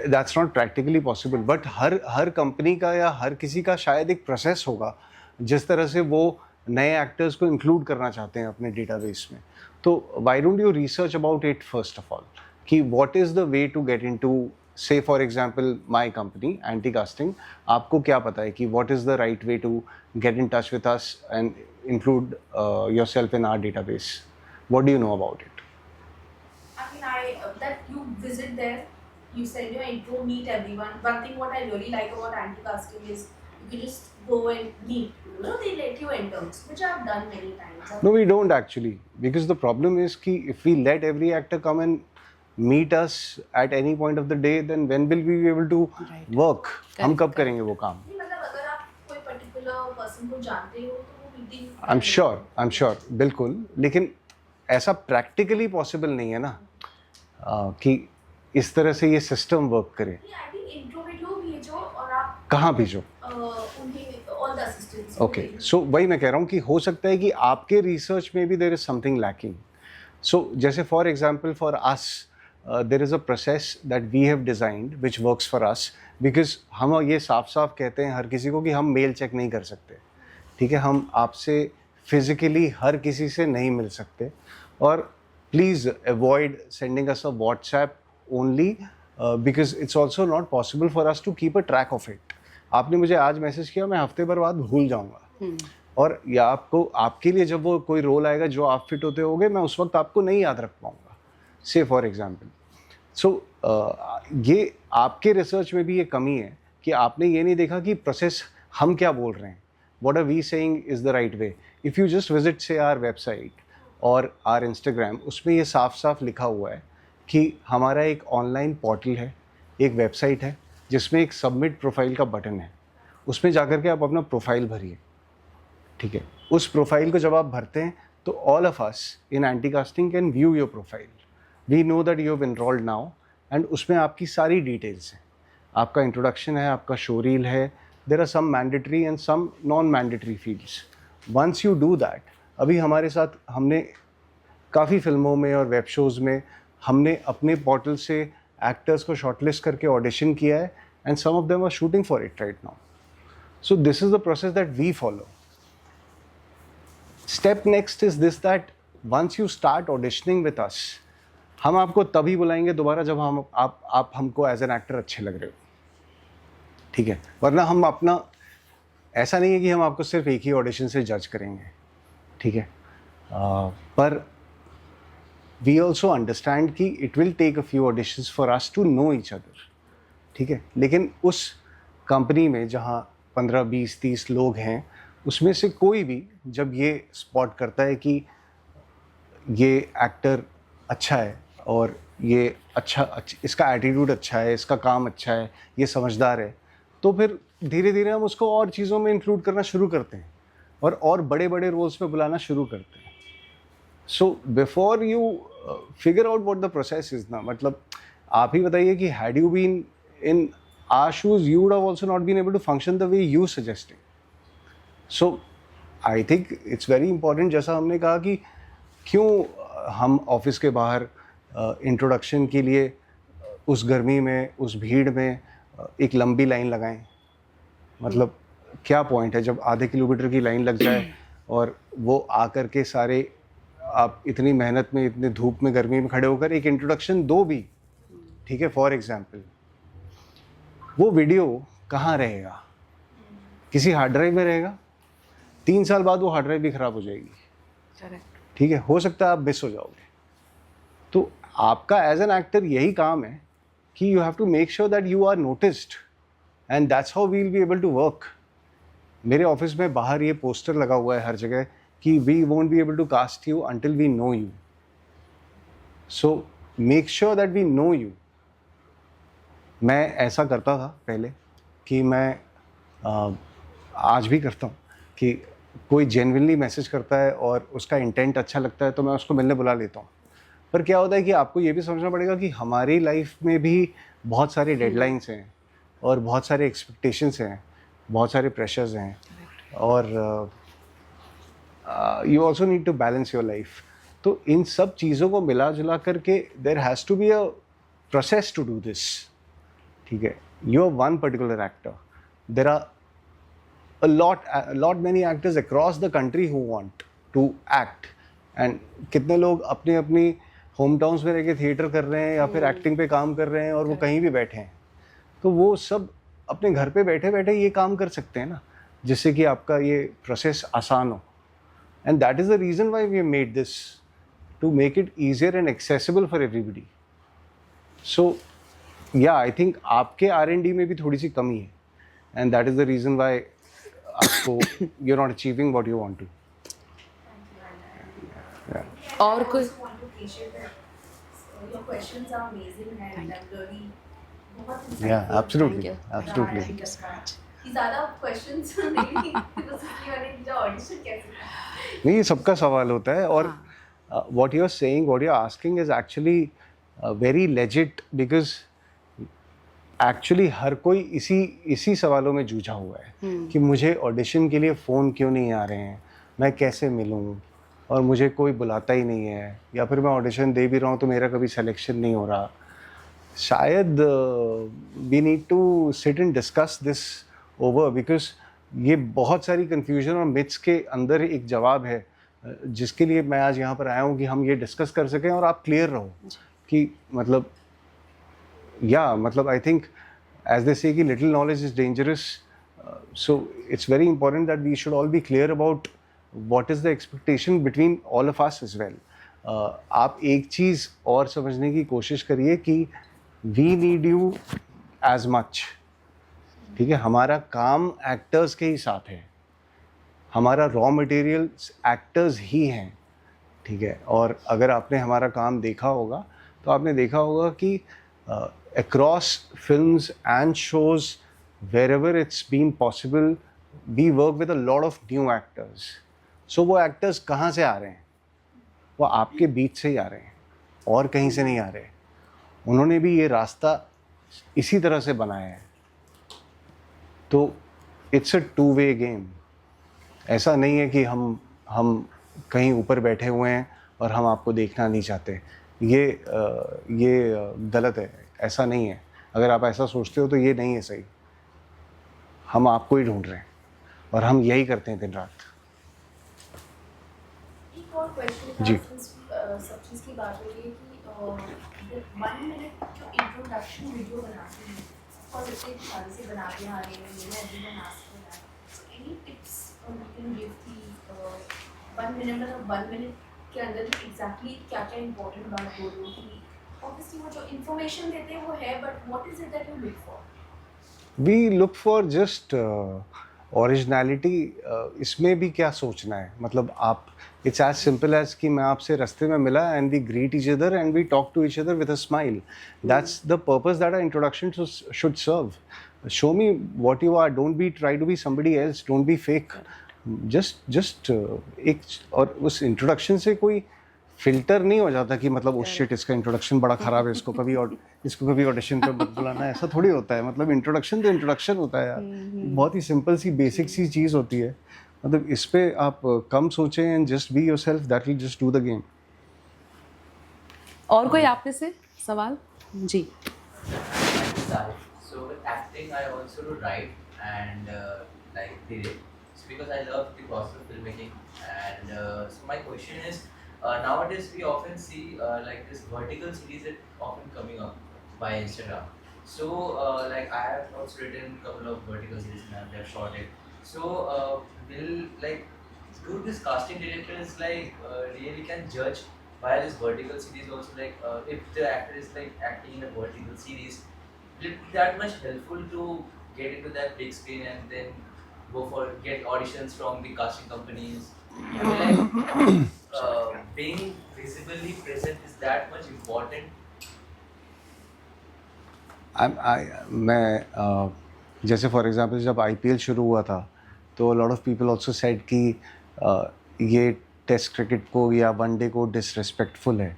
that's not practically possible. But her company का या हर किसी का शायद एक प्रोसेस होगा जिस तरह से वो नए एक्टर्स को इंक्लूड करना चाहते हैं अपने डेटाबेस में. तो why don't you research about it first of all कि what is the way to get into, say for example my company anti casting. आपको क्या पता है कि what is the right way to get in touch with us and include yourself in our database? What do you know about it? I mean, that you visit there, you send your intro, meet everyone. One thing what I really like about anti-casting is you can just go and meet. You know, they let you enter, which I've done many times. No, we don't actually, because the problem is कि if we let every actor come and meet us at any point of the day, then when will we be able to work? हम कब करेंगे वो काम? नहीं, मतलब अगर आप कोई particular person को जानते हो तो वो meeting. I'm sure, बिल्कुल. लेकिन ऐसा practically possible नहीं है ना कि इस तरह से ये सिस्टम वर्क करे. I think intro video भेजो और आप कहाँ भेजो? उन्हें all the assistants. ओके, सो वही मैं कह रहा हूँ कि हो सकता है कि आपके रिसर्च में भी there is something lacking. So जैसे for example for us there is a process that we have designed which works for us because हम ये साफ साफ कहते हैं हर किसी को कि हम मेल चेक नहीं कर सकते, ठीक है, हम आपसे फिजिकली हर किसी से नहीं मिल सकते, और please avoid sending us a WhatsApp only because it's also not possible for us to keep a track of it. आपने मुझे आज मैसेज किया, मैं हफ्ते भर बाद भूल जाऊँगा, और या आपको आपके लिए जब वो कोई रोल आएगा जो आप फिट होते होगे, मैं उस वक्त आपको नहीं याद रख पाऊँगा, से फॉर एग्जाम्पल. सो ये आपके रिसर्च में भी ये कमी है कि आपने ये नहीं देखा कि प्रोसेस हम क्या बोल रहे हैं, what are we saying is the right way. If you just visit say our website और our Instagram, उसमें ये साफ साफ लिखा हुआ है कि हमारा एक ऑनलाइन पोर्टल है, एक वेबसाइट है जिसमें एक सबमिट प्रोफाइल का बटन है, उसमें जाकर के आप अपना प्रोफाइल भरिए, ठीक है. उस प्रोफाइल को जब आप भरते हैं तो all of us in Anti Casting can view your profile. We know that you have enrolled now, and उसमें आपकी सारी डिटेल्स हैं, आपका इंट्रोडक्शन है, आपका शो रील है, there are some mandatory and some non mandatory fields. Once you do that, अभी हमारे साथ हमने काफ़ी फिल्मों में और वेब शोज़ में हमने अपने पोर्टल से एक्टर्स को शॉर्टलिस्ट करके ऑडिशन किया है, and some of them are shooting for it right now. So this is the process that we follow. Step next is this, that once you start auditioning with us, हम आपको तभी बुलाएंगे दोबारा जब हम आप हमको एज एन एक्टर अच्छे लग रहे हो, ठीक है. वरना हम अपना ऐसा नहीं है कि हम आपको सिर्फ एक ही ऑडिशन से जज करेंगे, ठीक है. पर वी ऑल्सो अंडरस्टैंड कि it will take a few auditions for us to know each other, ठीक है. लेकिन उस कंपनी में जहाँ 15, 20, 30 लोग हैं, उसमें से कोई भी जब ये स्पॉट करता है कि ये एक्टर अच्छा है और ये अच्छा इसका एटीट्यूड अच्छा है, इसका काम अच्छा है, ये समझदार है, तो फिर धीरे धीरे हम उसको और चीज़ों में इंक्लूड करना शुरू करते हैं और बड़े बड़े रोल्स पे बुलाना शुरू करते हैं. So before you figure out what the process is ना, मतलब आप ही बताइए कि had you been in our shoes you would have also not been able to function the way you suggesting. So I think it's very important, जैसा हमने कहा कि क्यों हम ऑफिस के बाहर इंट्रोडक्शन के लिए उस गर्मी में, उस भीड़ में एक लंबी लाइन लगाएं. मतलब क्या पॉइंट है जब आधे किलोमीटर की लाइन लग जाए और वो आकर के सारे आप इतनी मेहनत में, इतनी धूप में, गर्मी में खड़े होकर एक इंट्रोडक्शन दो भी, ठीक है. फॉर एग्जांपल वो वीडियो कहाँ रहेगा? किसी हार्ड ड्राइव में रहेगा. 3 साल बाद वो हार्ड ड्राइव भी ख़राब हो जाएगी, ठीक है. हो सकता है आप मिस हो जाओगे. तो आपका एज एन एक्टर यही काम है कि you have to make sure that you are noticed, and that's how we will be able to work. मेरे ऑफिस में बाहर ये पोस्टर लगा हुआ है हर जगह कि we won't be able to cast you until we know you. So make sure that we know you. मैं ऐसा करता था पहले कि मैं आज भी करता हूँ कि कोई जेन्युइनली मैसेज करता है और उसका इंटेंट अच्छा लगता है तो मैं उसको मिलने बुला लेता हूँ. पर क्या होता है कि आपको ये भी समझना पड़ेगा कि हमारी लाइफ में भी बहुत सारे डेडलाइंस हैं और बहुत सारे एक्सपेक्टेशंस हैं, बहुत सारे प्रेशर्स हैं, और you also need to balance your life. तो इन सब चीज़ों को मिला जुला करके there has to be a process to do this, ठीक है. You are one particular actor, there are a lot many actors across the country who want to act, and कितने लोग अपने अपनी होम टाउन्स में रह के थिएटर कर रहे हैं या फिर एक्टिंग पे काम कर रहे हैं और वो कहीं भी बैठे हैं. तो वो सब अपने घर पे बैठे बैठे ये काम कर सकते हैं ना, जिससे कि आपका ये प्रोसेस आसान हो. And that is the reason why we have made this, to make it easier and accessible for everybody. So yeah I think आपके R&D में भी थोड़ी सी कमी है, and that is the reason Y आपको you're not achieving what you want to. Yeah. और कोई? I just want to appreciate that your questions are amazing and I'm really बहुत insightful. Yeah, absolutely. Thank you. Absolutely. Thank you so much. कि ज़्यादा questions नहीं तो इसलिए मैंने जो audition कैसे किया. नहीं, ये सबका सवाल होता है, और what you're saying, what you're asking is actually very legit, because actually हर कोई इसी सवालों में जूझा हुआ है कि मुझे ऑडिशन के लिए फ़ोन क्यों नहीं आ रहे हैं, मैं कैसे मिलूँ, और मुझे कोई बुलाता ही नहीं है, या फिर मैं ऑडिशन दे भी रहा हूँ तो मेरा कभी सिलेक्शन नहीं हो रहा, शायद we need to sit and discuss this over, because ये बहुत सारी कन्फ्यूजन और मिथ्स के अंदर एक जवाब है जिसके लिए मैं आज यहाँ पर आया हूँ कि हम ये डिस्कस कर सकें और आप क्लियर रहो कि मतलब मतलब I think as they say कि little knowledge is dangerous, so it's very important that we should all be clear about what is the expectation between all of us as well. आप एक चीज़ और समझने की कोशिश करिए कि we need you as much, ठीक है। हमारा काम एक्टर्स के ही साथ है, हमारा रॉ मटेरियल एक्टर्स ही हैं, ठीक है। और अगर आपने हमारा काम देखा होगा तो आपने देखा होगा कि across films and shows wherever it's been possible we work with a lot of new actors. So वो एक्टर्स कहाँ से आ रहे हैं? वो आपके बीच से ही आ रहे हैं और कहीं से नहीं आ रहे। उन्होंने भी ये रास्ता इसी तरह से बनाया है, तो it's a two way game. ऐसा नहीं है कि हम कहीं ऊपर बैठे हुए हैं और हम आपको देखना नहीं चाहते, ये गलत है, ऐसा नहीं है। अगर आप ऐसा सोचते हो तो ये नहीं है सही। हम आपको ही ढूंढ रहे हैं और हम यही करते हैं दिन रात। एक और क्वेश्चन जी। सब चीज़ की बात हो रही है कि 1 मिनट जो इंट्रोडक्शन वीडियो बनाते हैं और इतने साल से बनाते आ रहे हैं, everyone ask for that, so any tips you can give की 1 मिनट मतलब 1 मिनट के अंदर एग्जैक्टली क्या क्या इंपॉर्टेंट बात बोल रही हो कि ऑब्वियसली वो जो इन्फॉर्मेशन देते हैं वो है, but what is it that you look for? We look for just originality. इसमें भी क्या सोचना है, मतलब आप इट्स एज सिंपल एज कि मैं आपसे रास्ते में मिला and we greet each other and we talk to each other with a smile. That's the purpose that our introduction should serve. Show me what you are, don't be try to be somebody else, don't be fake. Just एक, और उस इंट्रोडक्शन से कोई फिल्टर नहीं हो जाता कि मतलब उस शिट इसका इंट्रोडक्शन बड़ा ख़राब है, इसको कभी ऑडिशन पे मत बुलाना। ऐसा थोड़ी होता है। मतलब इंट्रोडक्शन तो इंट्रोडक्शन होता है यार, बहुत ही सिंपल सी बेसिक सी चीज़ होती है। मतलब इस पे आप कम सोचें and just be yourself, that will just do the game. और कोई आप में से सवाल? जी। So with acting, I also do write and like direct, so because I love the process of filmmaking. And so my question is, nowadays we often see like this vertical series that often coming up by Instagram. So like I have also written a couple of vertical series and they have shot it. So will like do this casting directors like really can judge by this vertical series also, like if the actor is like acting in a vertical series, will it be that much helpful to get into that big screen and then go for get auditions from the casting companies? I mean, like being visibly present is that much important? मैं जैसे फॉर एग्जांपल जब IPL शुरू हुआ था तो lot of people also said कि ये टेस्ट क्रिकेट को या वनडे को डिसरिस्पेक्टफुल है,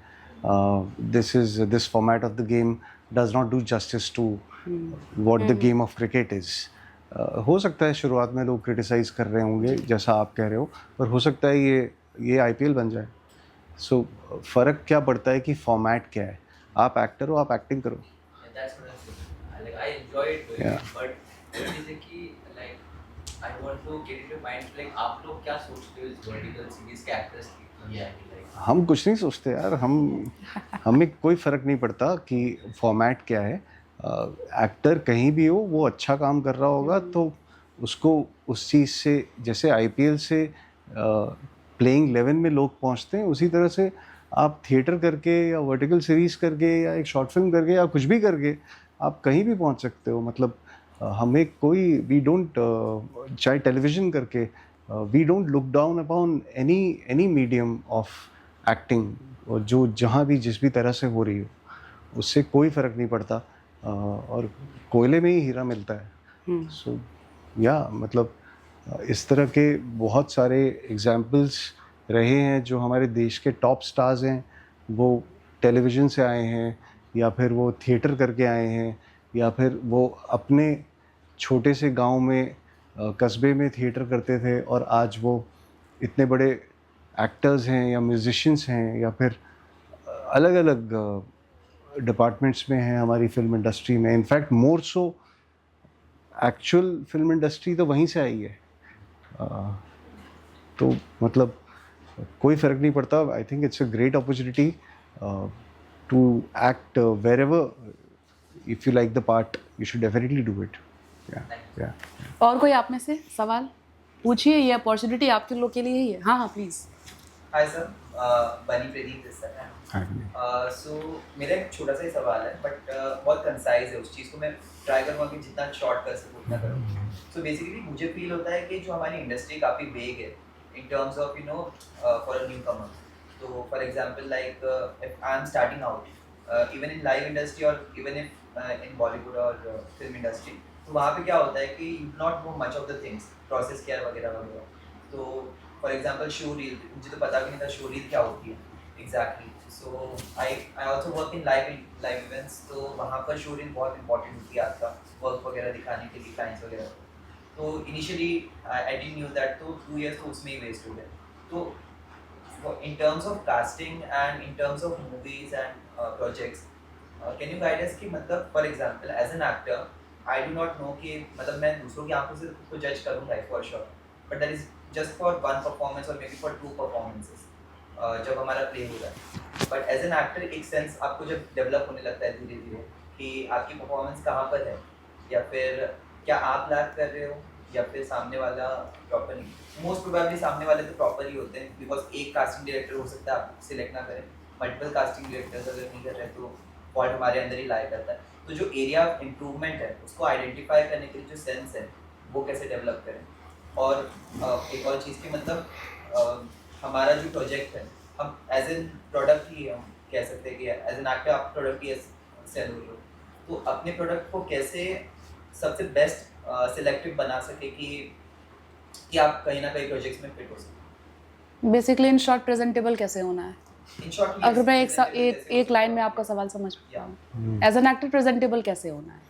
this format of the game does not do justice to what the game of cricket is. हो सकता है शुरुआत में लोग क्रिटिसाइज़ कर रहे होंगे जैसा आप कह रहे हो, पर हो सकता है ये IPL बन जाए। सो फ़र्क क्या पड़ता है कि फॉर्मेट क्या है। आप एक्टर हो, आप एक्टिंग करो। Yeah, that's what I'm saying. Like I enjoy it doing Yeah. it, but what is it कि like I want to get into mind like आप लोग क्या सोचते हो इस vertical series के actors की? Yeah, like हम कुछ नहीं सोचते यार, हमें कोई फ़र्क नहीं पड़ता कि फॉर्मेट क्या है। एक्टर कहीं भी हो, वो अच्छा काम कर रहा होगा तो उसको उस चीज़ से, जैसे IPL से प्लेइंग 11 में लोग पहुंचते हैं, उसी तरह से आप थिएटर करके या वर्टिकल सीरीज़ करके या एक शॉर्ट फिल्म करके या कुछ भी करके आप कहीं भी पहुंच सकते हो। मतलब हमें कोई वी डोंट, चाहे टेलीविज़न करके, we don't look down upon any medium of acting, और जो जहाँ भी जिस भी तरह से हो रही हो उससे कोई फ़र्क नहीं पड़ता। और कोयले में ही हीरा मिलता है। सो या मतलब इस तरह के बहुत सारे एग्जाम्पल्स रहे हैं जो हमारे देश के टॉप स्टार्स हैं, वो टेलीविज़न से आए हैं या फिर वो थिएटर करके आए हैं या फिर वो अपने छोटे से गांव में कस्बे में थिएटर करते थे और आज वो इतने बड़े एक्टर्स हैं या म्यूजिशियंस हैं या फिर अलग अलग डिपार्टमेंट्स में हैं हमारी फिल्म इंडस्ट्री में, इनफैक्ट मोर सो एक्चुअल फिल्म इंडस्ट्री तो वहीं से आई है। तो मतलब कोई फ़र्क नहीं पड़ता। I think it's a great opportunity to act wherever if you like the part you should definitely do it. या और कोई आप में से सवाल पूछिए, ये अपॉर्चुनिटी आपके लोग के लिए ही है। हाँ हाँ प्लीज़। हाय सर, बनी प्रदीप दिस सर है। सो मेरा एक छोटा सा ही सवाल है, बट बहुत कंसाइज है। उस चीज़ को मैं ट्राई करूँगा कि जितना शॉर्ट कर सकूँ उतना करूँ। सो बेसिकली मुझे फील होता है कि जो हमारी इंडस्ट्री काफ़ी वेग है in terms of you know for a newcomer. तो for example like if I am starting out even in live industry और इवन इफ इन बॉलीवुड और फिल्म इंडस्ट्री, तो वहाँ पे क्या होता है कि you not know much of the things, process क्या है वगैरह वगैरह। तो फॉर एग्जांपल शो रील, मुझे तो पता भी नहीं था शो रील क्या होती है exactly. So I also work in live events, तो वहाँ पर शो रील बहुत इंपॉर्टेंट होती है आपका वर्क वगैरह दिखाने के लिए क्लाइंट्स वगैरह। तो initially I didn't knew that, तो 2 years तो उसमें ही वेस्ट हो गए। तो in terms of casting and in terms of movies and projects, can you guide us कि मतलब for example as an actor I do not know कि मतलब मैं दूसरों की आंखों से खुद को जज करूँगा for sure, but that is just for one performance और मे बी फॉर 2 परफॉर्मेंसेस जब हमारा प्ले हो रहा है। बट एज एन एक्टर एक सेंस आपको जब डेवलप होने लगता है धीरे धीरे कि आपकी परफॉर्मेंस कहाँ पर है, या फिर क्या आप लैक कर रहे हो या फिर सामने वाला प्रॉपर नहीं। मोस्ट प्रोबेबली सामने वाले तो प्रॉपर ही होते हैं, बिकॉज एक कास्टिंग डायरेक्टर हो सकता है आप सिलेक्ट ना करें, मल्टीपल कास्टिंग डायरेक्टर्स अगर नहीं कर रहे हैं तो फॉल्ट हमारे अंदर ही लाई करता है। तो जो एरिया ऑफ इम्प्रूवमेंट है उसको आइडेंटिफाई करने के लिए जो सेंस है वो कैसे डेवलप करें। और एक और चीज़ की मतलब हमारा जो प्रोजेक्ट है हम एज एन प्रोडक्ट ही हम कह सकते हैं कि एज एन एक्टर आप प्रोडक्ट ही सेल हो रहे हो, तो अपने प्रोडक्ट को कैसे सबसे बेस्ट सिलेक्टिव बना सके कि आप कहीं ना कहीं प्रोजेक्ट्स में फिट हो सके। बेसिकली इन शॉर्ट प्रेजेंटेबल कैसे होना है। इन शॉर्ट अगर मैं एक लाइन में आपका सवाल समझ पाऊँ, एज एन एक्टर प्रेजेंटेबल कैसे होना है।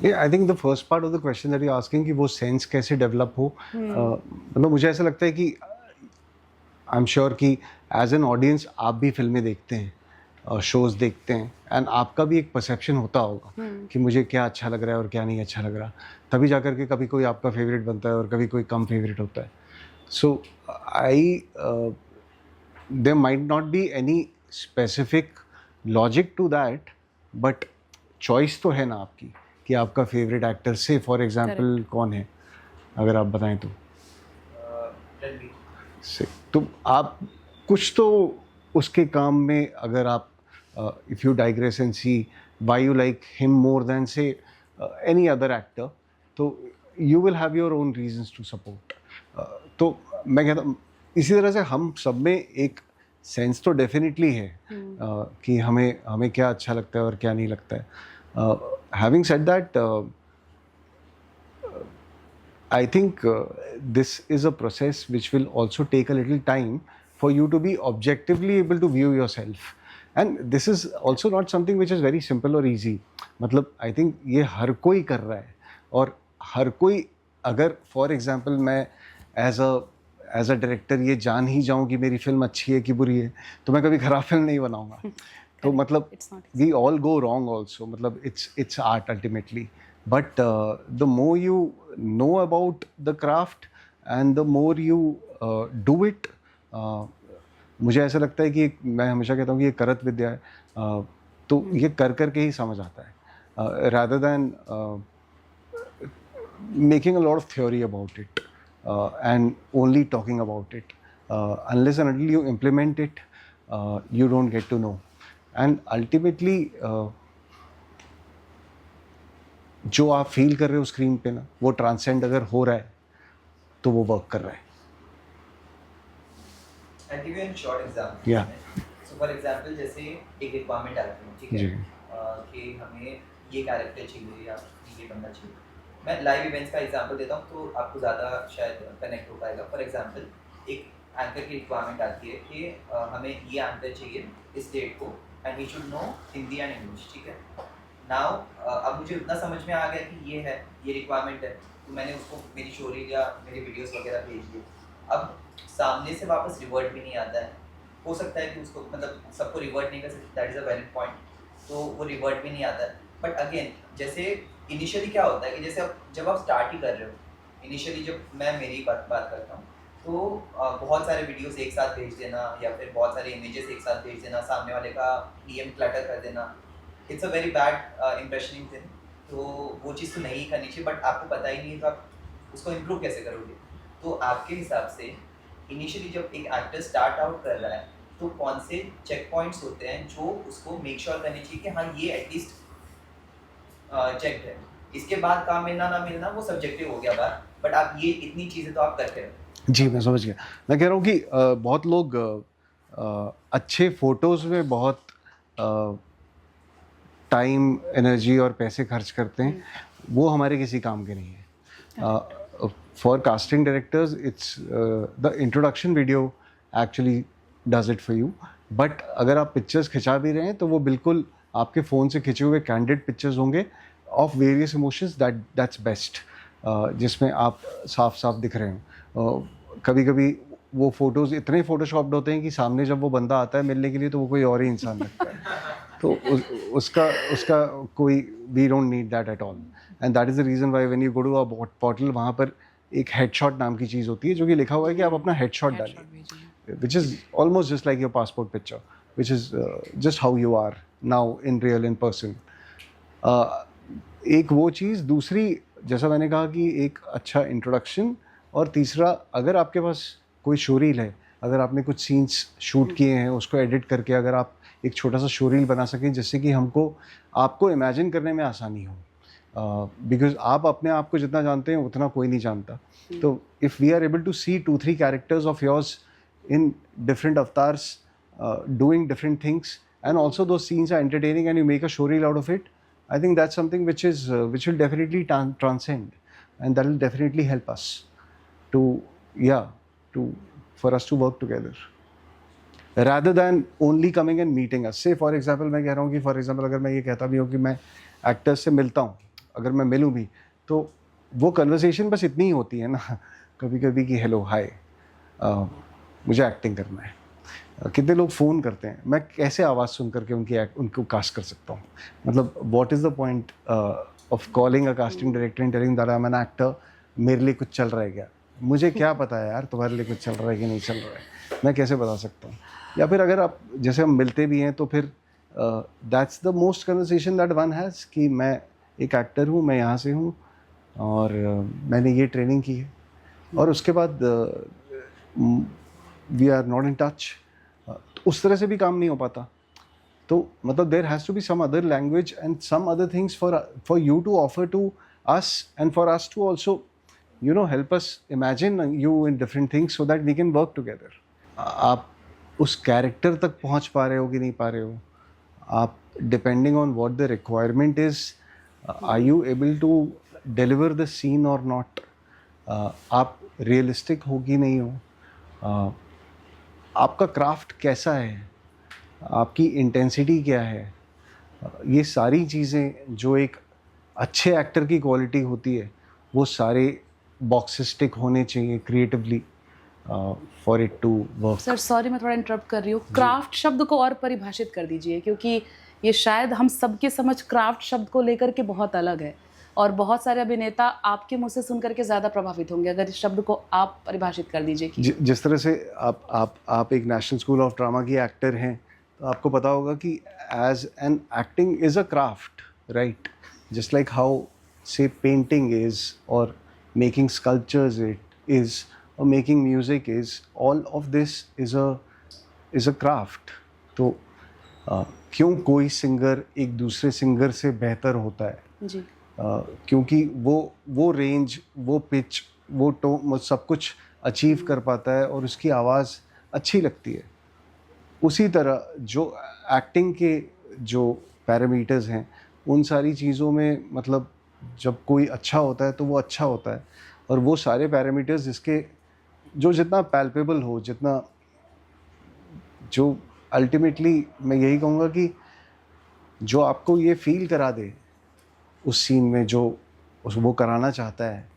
Yeah, I think the first part of the question that you're asking कि वो सेंस कैसे डेवलप हो, मतलब मुझे ऐसा लगता है कि आई एम श्योर कि एज एन ऑडियंस आप भी फिल्में देखते हैं, शोज़ देखते हैं, एंड आपका भी एक परसेप्शन होता होगा कि मुझे क्या अच्छा लग रहा है और क्या नहीं अच्छा लग रहा, तभी जाकर के कभी कोई आपका फेवरेट बनता है और कभी कोई कम फेवरेट होता है। So there might not be any specific logic to that, but choice तो है ना आपकी कि आपका फेवरेट एक्टर से फॉर एग्जांपल कौन है, अगर आप बताएं तो से तो आप कुछ तो उसके काम में, अगर आप if you digress and see why you like him more than say any other actor, तो you will have your own reasons to support. तो मैं कहता हूँ इसी तरह से हम सब में एक सेंस तो डेफिनेटली है कि हमें क्या अच्छा लगता है और क्या नहीं लगता है। Having said that, I think this is a process which will also take a little time for you to be objectively able to view yourself. And this is also not something which is very simple or easy. मतलब I think ये हर कोई कर रहा है, और हर कोई अगर for example मैं as a director ये जान ही जाऊँ कि मेरी फिल्म अच्छी है कि बुरी है, तो मैं कभी खराब फिल्म नहीं बनाऊँगा। तो मतलब we all go wrong also, मतलब it's art ultimately, but the more you know about the craft and the more you do it, मुझे ऐसा लगता है कि मैं हमेशा कहता हूँ कि ये करत विद्या है, तो ये कर करके ही समझ आता है, rather than making a lot of theory about it and only talking about it, unless and until you implement it, you don't get to know. And ultimately जो आप फील कर रहे हो स्क्रीन पे ना, वो ट्रांसेंड अगर हो रहा है तो वो वर्क कर रहा है। I'll give you a short example. Yeah. So for example जैसे एक रिक्वायरमेंट आती है, ठीक है, कि हमें ये कैरेक्टर चाहिए या ये बंदा चाहिए। मैं लाइव इवेंट्स का एग्जांपल देता हूँ तो आपको ज़्यादा शायद कनेक्ट हो पाएगा। फॉर एग्जांपल एक एंकर की रिक्वायरमेंट आती है कि हमें ये एंकर चाहिए इस डेट को, and he should know Hindi and English, ठीक है। नाउ अब मुझे उतना समझ में आ गया कि ये रिक्वायरमेंट है, तो मैंने उसको मेरी शो रील या मेरी वीडियोस वगैरह भेज दिए। अब सामने से वापस रिवर्ट भी नहीं आता है। हो सकता है कि उसको मतलब सबको रिवर्ट नहीं कर सकते, that is a valid point, तो वो रिवर्ट भी नहीं आता है। बट अगेन जैसे इनिशियली क्या होता है कि जैसे जब आप स्टार्ट ही कर रहे हो, इनिशियली जब मैं मेरी बात करता हूँ तो बहुत सारे वीडियोस एक साथ भेज देना या फिर बहुत सारे इमेजेस एक साथ भेज देना, सामने वाले का डीएम क्लटर कर देना, it's a very bad impressioning thing. तो वो चीज़ तो नहीं करनी चाहिए, बट आपको पता ही नहीं तो आप उसको इम्प्रूव कैसे करोगे। तो आपके हिसाब से इनिशियली जब एक एक्टर स्टार्ट आउट कर रहा है तो कौन से चेक पॉइंट्स होते हैं जो उसको मेक श्योर करने चाहिए कि हाँ ये एटलीस्ट चेक है, इसके बाद काम मिलना ना मिलना वो सब्जेक्टिव हो गया बात, बट आप ये इतनी चीज़ें तो आप करते रहो। जी मैं समझ गया। मैं कह रहा हूँ कि बहुत लोग अच्छे फ़ोटोज़ में बहुत टाइम, एनर्जी और पैसे खर्च करते हैं, वो हमारे किसी काम के नहीं है। For casting directors it's the introduction video actually does it for you. But अगर आप पिक्चर्स खिंचा भी रहे हैं तो वो बिल्कुल आपके फ़ोन से खिंचे हुए कैंडिड पिक्चर्स होंगे of various emotions, that's best, जिसमें आप साफ साफ दिख रहे हैं। कभी कभी वो फ़ोटोज़ इतने फ़ोटोशॉप्ड होते हैं कि सामने जब वो बंदा आता है मिलने के लिए तो वो कोई और ही इंसान लगता है। तो उसका कोई, we don't need that at all, and that is the reason why when you go to a portal, वहाँ पर एक हेडशॉट नाम की चीज़ होती है जो कि लिखा हुआ है कि आप अपना हेडशॉट डालिए, which is almost just like your passport picture, which is just how you are now in real, in person. एक वो चीज़, दूसरी जैसा मैंने कहा कि एक अच्छा इंट्रोडक्शन, और तीसरा अगर आपके पास कोई शोरील है, अगर आपने कुछ सीन्स शूट किए हैं उसको एडिट करके अगर आप एक छोटा सा शोरील बना सकें जिससे कि आपको इमेजिन करने में आसानी हो, बिकॉज आप अपने आप को जितना जानते हैं उतना कोई नहीं जानता। तो if we are able to see 2-3 characters of yours in different avatars doing different things, and also those scenes are entertaining and you make a showreel out of it, I think that's something which will definitely transcend, and that will definitely help us for us to work together rather than only coming and meeting us. Say for example मैं कह रहा हूँ कि for example अगर मैं ये कहता भी हूँ कि मैं एक्टर्स से मिलता हूँ, अगर मैं मिलूँ भी तो वो कन्वर्सेशन बस इतनी ही होती है ना कभी कभी कि हेलो हाय मुझे एक्टिंग करना है। कितने लोग फ़ोन करते हैं, मैं कैसे आवाज़ सुन करके उनको कास्ट कर सकता हूँ? मतलब what is the point of calling a casting director and telling that I am an actor, मेरे लिए कुछ चल रहा है क्या? मुझे क्या पता है यार तुम्हारे लिए कुछ चल रहा है कि नहीं चल रहा है, मैं कैसे बता सकता हूँ? या फिर अगर आप जैसे हम मिलते भी हैं तो फिर that's the most conversation that one has कि मैं एक एक्टर हूँ, मैं यहाँ से हूँ और मैंने ये ट्रेनिंग की है, और उसके बाद we are not in touch. उस तरह से भी काम नहीं हो पाता। तो मतलब there has to be some other language and some other things for you to offer to us and for us to also help us imagine you in different things so that we can work together. आप उस कैरेक्टर तक पहुंच पा रहे हो कि नहीं पा रहे हो, आप depending on what the requirement is, are you able to deliver the scene और नॉट, आप रियलिस्टिक हो कि नहीं हो, आपका क्राफ्ट कैसा है, आपकी इंटेंसिटी क्या है, ये सारी चीज़ें जो एक अच्छे एक्टर की क्वालिटी होती है वो सारे बॉक्सेस टिक होने चाहिए creatively for it to work. Sir sorry मैं थोड़ा इंटरप्ट कर रही हूँ, क्राफ्ट शब्द को और परिभाषित कर दीजिए, क्योंकि ये शायद हम सबके समझ क्राफ्ट शब्द को लेकर के बहुत अलग है, और बहुत सारे अभिनेता आपके मुंह से सुन करके ज़्यादा प्रभावित होंगे अगर इस शब्द को आप परिभाषित कर दीजिए कि जिस तरह से आप एक नेशनल स्कूल ऑफ ड्रामा की एक्टर हैं तो आपको पता होगा कि as an acting is a craft, right? Just like how say painting is, और मेकिंग स्कल्पचर्स इट इज़, और making music is, all of this is a craft. तो क्यों कोई सिंगर एक दूसरे सिंगर से बेहतर होता है? जी क्योंकि वो रेंज, वो पिच, वो टोन, सब कुछ अचीव कर पाता है और उसकी आवाज़ अच्छी लगती है। उसी तरह जो एक्टिंग के जो पैरामीटर्स हैं उन सारी चीज़ों में, मतलब जब कोई अच्छा होता है तो वो अच्छा होता है, और वो सारे पैरामीटर्स जिसके जो जितना पैल्पेबल हो, जितना जो अल्टीमेटली मैं यही कहूँगा कि जो आपको ये फील करा दे उस सीन में जो वो कराना चाहता है,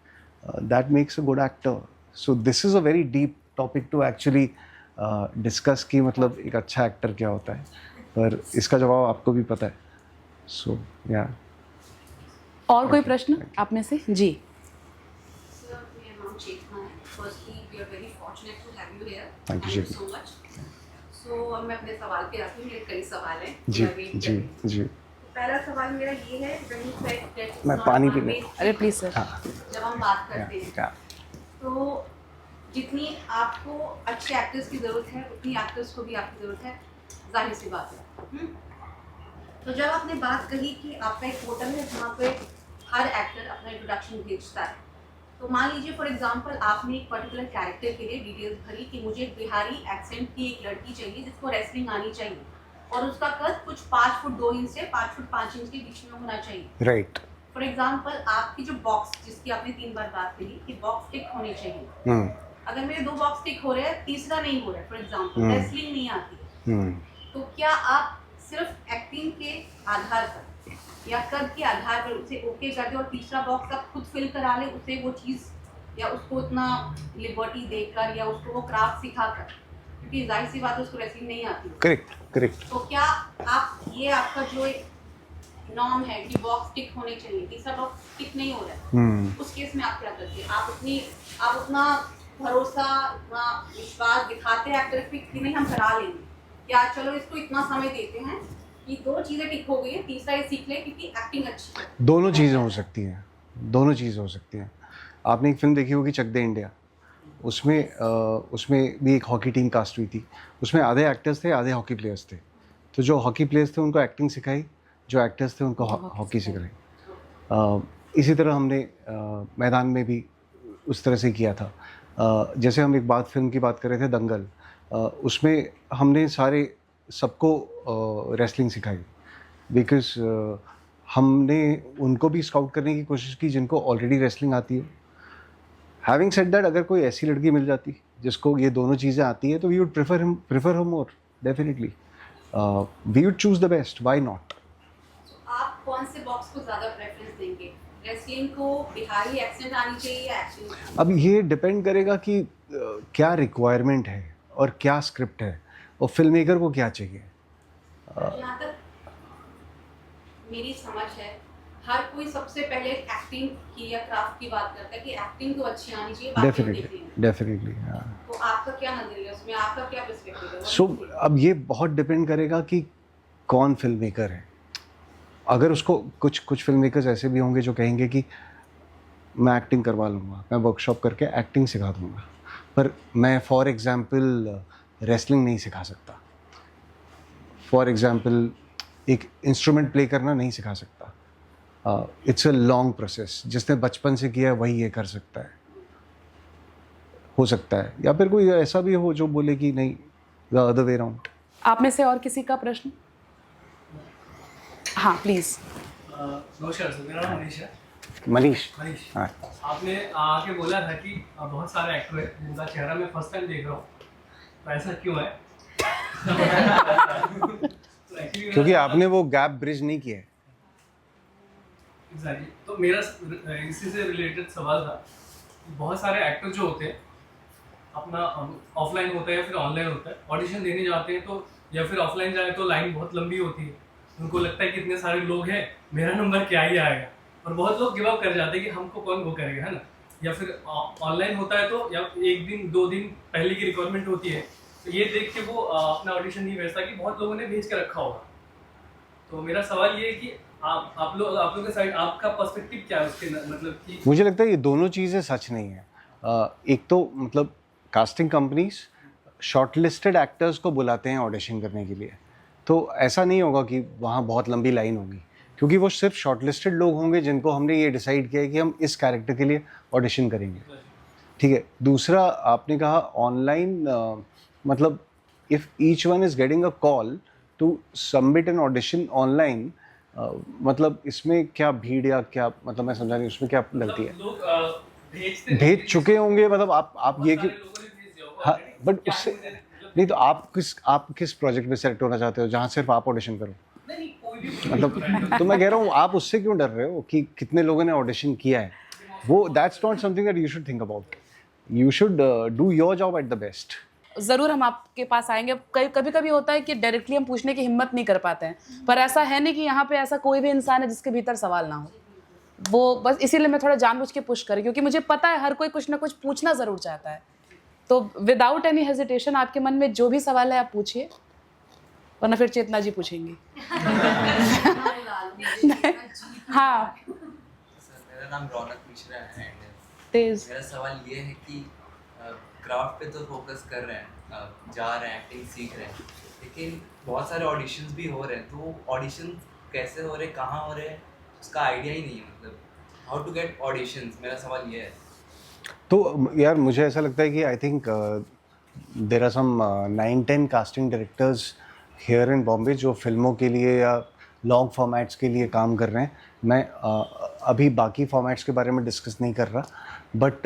that makes a good actor. So this is a very deep topic to actually discuss कि मतलब एक अच्छा एक्टर क्या होता है, पर इसका जवाब आपको भी पता है. सो या और कोई प्रश्न आप में से? जी. Sir, my name is Chetna. Firstly, we are very fortunate to have you here. Thank you, Thank you Chetna. so much. So, अब मैं अपने सवाल पे आती हूँ. मेरे कई सवाल हैं. जी मैं wait जी कर रही हूँ. जी. पहला सवाल मेरा ये है, when you said that it's मैं not पानी one पीने. way अरे प्लीज सर. हाँ. जब हम बात करते हैं या तो जितनी आपको अच्छे एक्टर्स की ज़रूरत है उतनी एक्टर्स को भी आपकी ज़रूरत है, जाहिर सी बात है. तो जब आपने बात कही कि आपका एक पोर्टल है जहाँ पे हर एक्टर अपना इंट्रोडक्शन भेजता है, तो मान लीजिए फॉर एग्जांपल आपने एक पर्टिकुलर कैरेक्टर के लिए डिटेल्स भरी कि मुझे एक बिहारी एक्सेंट की एक लड़की चाहिए जिसको रेसलिंग आनी चाहिए और उसका कद कुछ 5 फुट 2 इंच से 5 फुट 5 इंच के बीच में होना चाहिए. राइट. फॉर एग्जांपल आपकी जो बॉक्स जिसकी आपने 3 बार बात कही कि बॉक्स टिक होने चाहिए, अगर मेरे 2 बॉक्स टिक हो रहे हैं, तीसरा नहीं हो रहा है, फॉर एग्जांपल रेसलिंग नहीं आती है, तो क्या आप सिर्फ एक्टिंग के आधार पर या कद के आधार पर उसे ओके कर दे और तीसरा बॉक्स आप खुद फिल करा ले उसे वो चीज़ या उसको उतना लिबर्टी देकर या उसको वो क्राफ्ट सिखाकर, क्योंकि जाहिर सी बात है उसको रेसलिंग नहीं आती. Correct correct. तो क्या आप ये आपका जो एक नॉर्म है कि बॉक्स टिक होने चाहिए, तीसरा बॉक्स टिक नहीं हो रहा है, उस केस में आप क्या करते हैं? आप उतना भरोसा उतना विश्वास दिखाते हैं एक्टर पे कि नहीं हम करा लेंगे, या चलो इसको इतना समय देते हैं कि 2 चीज़ें टिक हो गई है, तीसरा ये सीख ले क्योंकि एक्टिंग अच्छी है. दोनों चीज़ें हो सकती हैं, दोनों चीज़ें हो सकती हैं. आपने एक फिल्म देखी होगी चक दे इंडिया, उसमें भी एक हॉकी टीम कास्ट हुई थी. उसमें आधे एक्टर्स थे आधे हॉकी प्लेयर्स थे. तो जो हॉकी प्लेयर्स थे उनको एक्टिंग सिखाई, जो एक्टर्स थे उनको हॉकी सिखाई. इसी तरह हमने मैदान में भी उस तरह से किया था. जैसे हम एक फिल्म की बात कर रहे थे दंगल, उसमें हमने सबको रेसलिंग सिखाई बिकॉज हमने उनको भी स्काउट करने की कोशिश की जिनको ऑलरेडी रेसलिंग आती है. हैविंग सेड दैट, अगर कोई ऐसी लड़की मिल जाती जिसको ये दोनों चीज़ें आती है तो we would prefer her more definitely. We would choose the best, why not. आप कौन से बॉक्स को ज़्यादा प्रेफरेंस देंगे? रेसलिंग को बिहारी एक्सेंट आनी चाहिए या एक्टिंग? अब ये डिपेंड करेगा कि क्या रिक्वायरमेंट है और क्या स्क्रिप्ट है और फिल्म मेकर को क्या चाहिए. जहाँ तक मेरी समझ है, हर कोई सबसे पहले एक्टिंग की या क्राफ्ट की बात करता है कि एक्टिंग तो अच्छी आनी चाहिए, बाकी हम देख लेंगे. डेफिनेटली. तो आपका क्या नजरिया है उसमें, आपका क्या पर्सपेक्टिव है? सो अब ये बहुत डिपेंड करेगा कि कौन फिल्म मेकर है. अगर उसको कुछ फिल्म मेकर्स ऐसे भी होंगे जो कहेंगे कि मैं एक्टिंग करवा लूँगा, मैं वर्कशॉप करके एक्टिंग सिखा दूँगा, पर मैं फॉर एग्जांपल रेसलिंग नहीं सिखा सकता, फॉर एग्जांपल एक इंस्ट्रूमेंट प्ले करना नहीं सिखा सकता. It's a long process. जिसने बचपन से किया है वही ये कर सकता है, हो सकता है. या फिर कोई ऐसा भी हो जो बोले कि नहीं, द अदर वे अराउंड. आप में से और किसी का प्रश्न? हाँ प्लीज़. नमस्कार सर, मेरा नाम मनीष है. मनीष. हाँ. आपने आके बोला था कि बहुत सारे एक्टर हैं जिनका चेहरा मैं फर्स्ट टाइम देख रहा हूँ, तो ऐसा क्यों है? तो actually क्योंकि आपने वो गैप ब्रिज नहीं किया है. Exactly. तो मेरा इसी से रिलेटेड सवाल था. बहुत सारे एक्टर जो होते हैं अपना ऑफलाइन होता है या फिर ऑनलाइन होता है, ऑडिशन देने जाते हैं तो या फिर ऑफलाइन जाए तो लाइन बहुत लंबी होती है. उनको लगता है कि इतने सारे लोग हैं, मेरा नंबर क्या ही आएगा, और बहुत लोग गिव अप कर जाते हैं कि हमको कौन वो करेगा, है ना. या फिर ऑनलाइन होता है तो या 1 दिन 2 दिन पहले की रिक्वायरमेंट होती है, तो ये देख के वो अपना ऑडिशन नहीं भेजता कि बहुत लोगों ने भेज के रखा होगा. तो मेरा सवाल ये है कि आप लोगों के साइड आपका पर्सपेक्टिव क्या है उसके, मतलब कि मुझे लगता है ये दोनों चीज़ें सच नहीं है. एक तो मतलब कास्टिंग कंपनीज शॉर्टलिस्टेड एक्टर्स को बुलाते हैं ऑडिशन करने के लिए, तो ऐसा नहीं होगा कि वहाँ बहुत लंबी लाइन होगी, क्योंकि वो सिर्फ शॉर्टलिस्टेड लोग होंगे जिनको हमने ये डिसाइड किया है कि हम इस कैरेक्टर के लिए ऑडिशन करेंगे. ठीक है. दूसरा, आपने कहा ऑनलाइन, मतलब if each one is getting a call to submit an audition online, मतलब इसमें क्या भीड़ या क्या, मतलब मैं समझा नहीं उसमें क्या लगती है. लोग भेज चुके होंगे, मतलब आप ये कि हाँ, बट उससे नहीं, तो आप किस प्रोजेक्ट में सेलेक्ट होना चाहते हो जहाँ सिर्फ आप ऑडिशन करो? नहीं कोई भी मतलब तो मैं कह रहा हूँ आप उससे क्यों डर रहे हो कि कितने लोगों ने ऑडिशन किया है. वो that's not something that you should think about. you should do your job at the best. ज़रूर हम आपके पास आएंगे। कभी कभी होता है कि डायरेक्टली हम पूछने की हिम्मत नहीं कर पाते हैं, पर ऐसा है नहीं कि यहाँ पे ऐसा कोई भी इंसान है जिसके भीतर सवाल ना हो। वो बस इसीलिए मैं थोड़ा जानबूझ के पुश करी, क्योंकि मुझे पता है हर कोई कुछ ना कुछ पूछना ज़रूर चाहता है। तो विदाउट एनी हेजिटेशन आपके मन में जो भी सवाल है आप पूछिए, वरना फिर चेतना जी पूछेंगी। हाँ सर मेरा नाम रौनक मिश्रा है एंड तेज। मेरा सवाल ये है कि क्राफ्ट पे तो फोकस कर रहे हैं, जा रहे हैं, एक्टिंग सीख रहे हैं, लेकिन बहुत सारे ऑडिशंस भी हो रहे हैं, तो ऑडिशन कैसे हो रहे हैं, कहाँ हो रहे हैं, उसका आइडिया ही नहीं है। मतलब हाउ टू गेट ऑडिशंस, मेरा सवाल ये है। तो यार मुझे ऐसा लगता है कि I think there are some 9-10 casting directors here in Bombay जो फिल्मों के लिए या लॉन्ग फॉर्मेट्स के लिए काम कर रहे हैं। मैं अभी बाकी फॉर्मेट्स के बारे में डिस्कस नहीं कर रहा, बट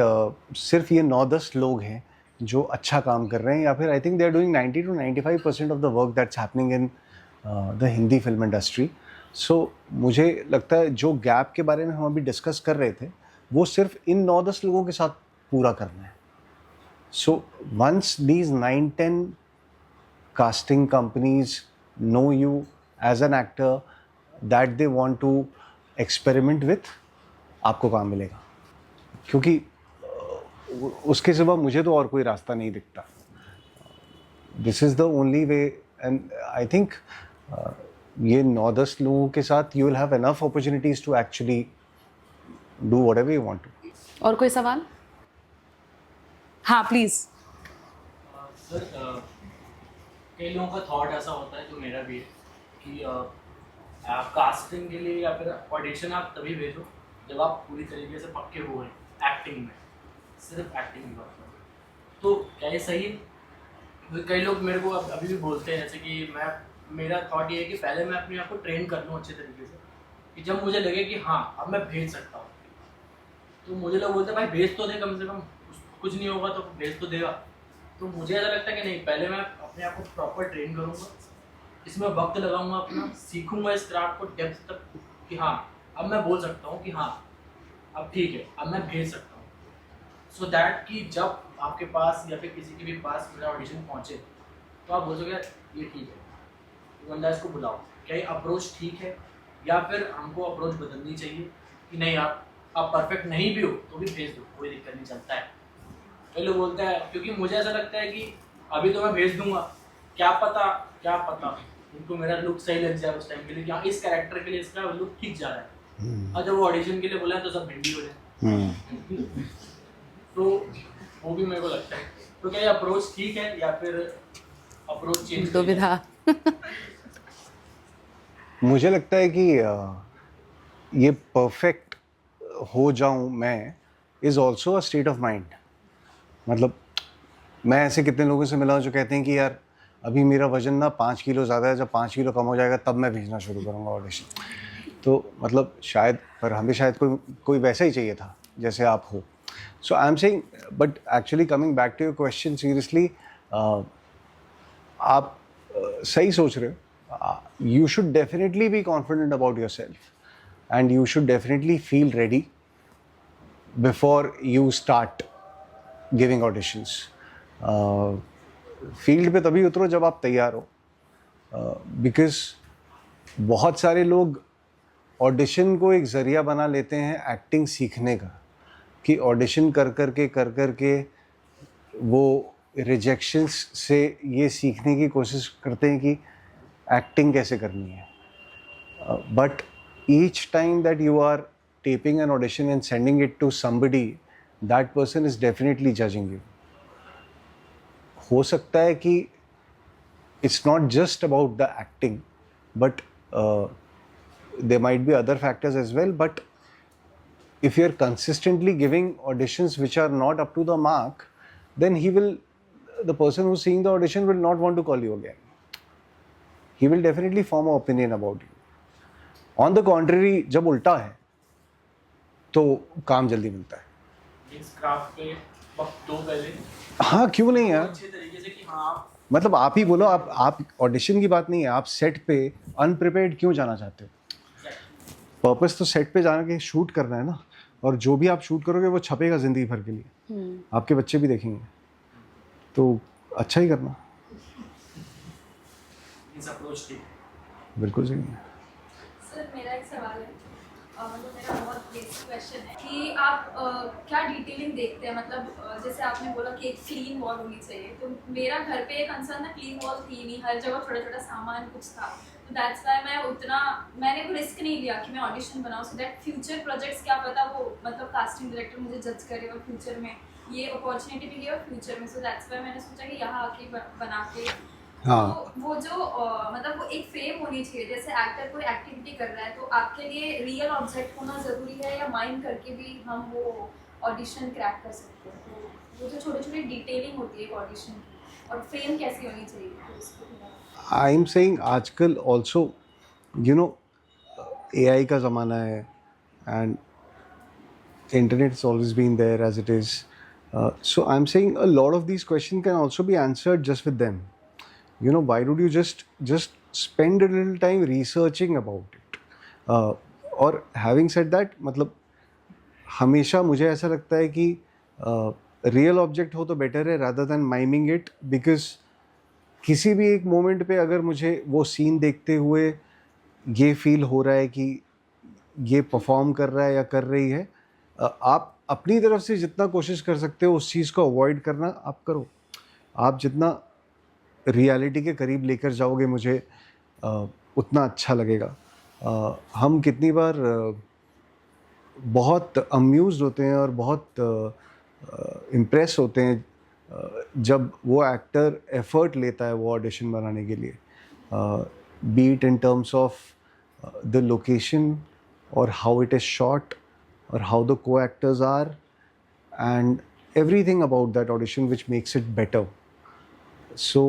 सिर्फ ये 9-10 लोग हैं जो अच्छा काम कर रहे हैं, या फिर I think they are doing 90 to 95% of the work that's happening in the Hindi film industry. सो मुझे लगता है जो गैप के बारे में हम अभी डिस्कस कर रहे थे वो सिर्फ इन 9-10 लोगों के साथ पूरा करना है। So once these 9-10 casting companies know you as an actor that they want to experiment with, आपको काम मिलेगा, क्योंकि उसके सिवा मुझे तो और कोई रास्ता नहीं दिखता। This is the only way, and I think ये 9-10 लोगों के साथ you will have enough opportunities to actually do whatever you want to. और कोई सवाल? हाँ प्लीज़। सर कई लोगों का थॉट ऐसा होता है, जो मेरा भी है, कि आप कास्टिंग के लिए या फिर ऑडिशन आप तभी भेजो जब आप पूरी तरीके से पक्के हुए हैं एक्टिंग में, सिर्फ एक्टिंग की बात करें तो क्या ये सही है? क्योंकि कई लोग मेरे को अभी भी बोलते हैं, जैसे कि मेरा थॉट ये है कि पहले मैं अपने आप को ट्रेन कर लूँ अच्छे तरीके से, कि जब मुझे लगे कि हाँ अब मैं भेज सकता हूँ, तो मुझे लोग बोलते हैं भाई भेज तो दे, कम से कम कुछ नहीं होगा तो भेज तो देगा। तो मुझे ऐसा लगता है कि नहीं, पहले मैं अपने आप को प्रॉपर ट्रेन करूँगा, इसमें वक्त लगाऊंगा अपना, सीखूंगा इस क्राफ्ट को डेप्थ तक, कि हाँ अब मैं बोल सकता हूँ कि हाँ अब ठीक है, अब मैं भेज सकता हूँ। सो दैट कि जब आपके पास या फिर किसी के भी पास मेरा ऑडिशन पहुँचे तो आप बोल सको यार ये ठीक है, बंदा इसको बुलाओ। क्या ये अप्रोच ठीक है, या फिर हमको अप्रोच बदलनी चाहिए कि नहीं आप परफेक्ट नहीं भी हो तो भी भेज दो, कोई दिक्कत नहीं, चलता है। कई लोग बोलते हैं, क्योंकि मुझे ऐसा लगता है कि अभी तो मैं भेज दूंगा, क्या पता उनको मेरा लुक सही लग जाए उस टाइम के लिए, कि हाँ इस कैरेक्टर के लिए इसका लुक ठीक जा रहा है, और जब वो ऑडिशन के लिए बोला है तो सब भिंडी हो जाए। तो वो भी मेरे को लगता है। तो क्या ये अप्रोच ठीक है या फिर अप्रोच चेंज? दुविधा। मुझे लगता है कि ये परफेक्ट हो जाऊं मैं is also a state of mind. मतलब मैं ऐसे कितने लोगों से मिला हूं जो कहते हैं कि यार अभी मेरा वज़न ना 5 किलो ज़्यादा है, जब 5 किलो कम हो जाएगा तब मैं भेजना शुरू करूँगा ऑडिशन। तो मतलब शायद, पर हमें शायद कोई वैसा ही चाहिए था जैसे आप हो। So I am saying, but actually coming back to your question seriously, आप सही सोच रहे हो। You should definitely be confident about yourself and you should definitely feel ready before you start giving auditions. Field पे तभी उतरो जब आप तैयार हो, बिकॉज बहुत सारे लोग ऑडिशन को एक ज़रिया बना लेते हैं एक्टिंग सीखने का, कि ऑडिशन कर के वो रिजेक्शंस से ये सीखने की कोशिश करते हैं कि एक्टिंग कैसे करनी है। But each time that you are taping an audition and sending it to somebody, that person is definitely judging you. हो सकता है कि it's not just about the acting, but there might be other factors as well. But if you're consistently giving auditions which are not up to the mark, then the person who's seeing the audition will not want to call you again. He will definitely form an opinion about you. On the contrary, जब उल्टा है तो काम जल्दी मिलता है। इस क्राफ्ट पे वक्त दो पहले, हाँ क्यों नहीं यार, अच्छे तरीके से कि हाँ मतलब आप ही बोलो, आप ऑडिशन की बात नहीं है, आप सेट पे अनप्रिपेयर्ड क्यों जाना चाहते हो? पर्पस तो सेट पे जाना के शूट करना है ना। और जो भी आप शूट करोगे वो छपेगा ज़िंदगी भर के लिए, आपके बच्चे भी देखेंगे, तो अच्छा ही करना। इस अप्रोच की बिल्कुल सही है। सर मेरा एक सवाल है, मतलब मेरा बहुत बेसिक क्वेश्चन है कि आप क्या डिटेलिंग देखते हैं, मतलब जैसे आपने बोला कि एक क्लीन वॉल होनी चाहिए, तो मेरा घर पे एक कंसर्न है, क्लीन वॉल थी नहीं, हर जगह छोटा छोटा सामान कुछ था, तो दैट्स वाई मैंने कोई रिस्क नहीं लिया कि मैं ऑडिशन बनाऊँ, सो दैट फ्यूचर प्रोजेक्ट्स क्या पता वो मतलब कास्टिंग डायरेक्टर मुझे जज करे और फ्यूचर में ये अपॉर्चुनिटी भी गई और फ्यूचर में, सो दैट्स वाई मैंने सोचा कि यहाँ आके बना के हाँ। तो वो जो मतलब वो एक फेम होनी चाहिए, जैसे एक्टर कोई एक्टिविटी कर रहा है तो आपके लिए रियल ऑब्जेक्ट होना ज़रूरी है या माइंड करके भी हम वो ऑडिशन क्रैक कर सकते हैं, तो वो जो छोटी छोटी डिटेलिंग होती है ऑडिशन की और फेम कैसी होनी चाहिए, तो उसको थोड़ा आई एम सेइंग आजकल ऑल्सो यू नो AI का ज़माना है and internet has always been there as it is. So I'm saying a lot of these questions can also be answered just with them. You know, why don't you just spend a little time researching about it? और having said that, मतलब हमेशा मुझे ऐसा लगता है कि रियल ऑब्जेक्ट हो तो बेटर है rather than miming it, because किसी भी एक मोमेंट पे अगर मुझे वो सीन देखते हुए ये फील हो रहा है कि ये परफॉर्म कर रहा है या कर रही है, आप अपनी तरफ से जितना कोशिश कर सकते हो उस चीज़ को अवॉइड करना आप करो। आप जितना रियलिटी के करीब लेकर जाओगे मुझे उतना अच्छा लगेगा। हम कितनी बार बहुत अम्यूज़ड होते हैं और बहुत इम्प्रेस होते हैं जब वो एक्टर एफर्ट लेता है वो ऑडिशन बनाने के लिए, be it in terms of the location और how it is shot or how the co-actors are and everything about that audition which makes it better. So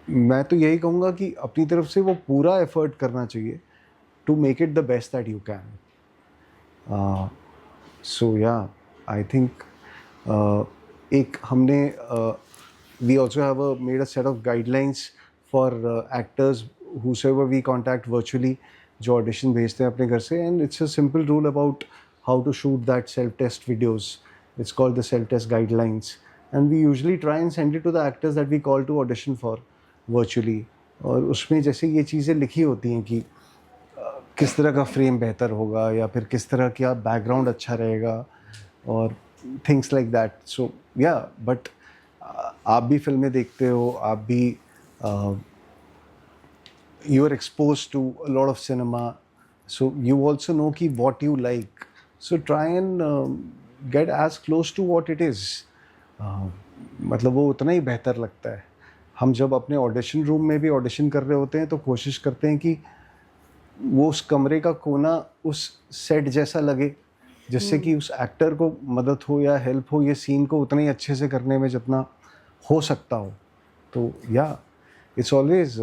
मैं तो यही कहूँगा कि अपनी तरफ से वो पूरा एफर्ट करना चाहिए to make it the best that you can. So yeah, I think एक हमने we also have made a set of guidelines for actors whosoever we contact virtually जो ऑडिशन भेजते हैं अपने घर से, and it's a simple rule about how to shoot that self test videos. It's called the self test guidelines and we usually try and send it to the actors that we call to audition for virtually. और उसमें जैसे ये चीज़ें लिखी होती हैं कि किस तरह का फ्रेम बेहतर होगा या फिर किस तरह का बैकग्राउंड अच्छा रहेगा और थिंग्स लाइक दैट. सो या बट आप भी फिल्में देखते हो, आप भी you are exposed to a lot of cinema, so you also know ki what you like, so try and get as close to what it is. मतलब वो उतना ही बेहतर लगता है. हम जब अपने ऑडिशन रूम में भी ऑडिशन कर रहे होते हैं तो कोशिश करते हैं कि वो उस कमरे का कोना उस सेट जैसा लगे, जिससे कि उस एक्टर को मदद हो या हेल्प हो ये सीन को उतना ही अच्छे से करने में जितना हो सकता हो. तो या it's always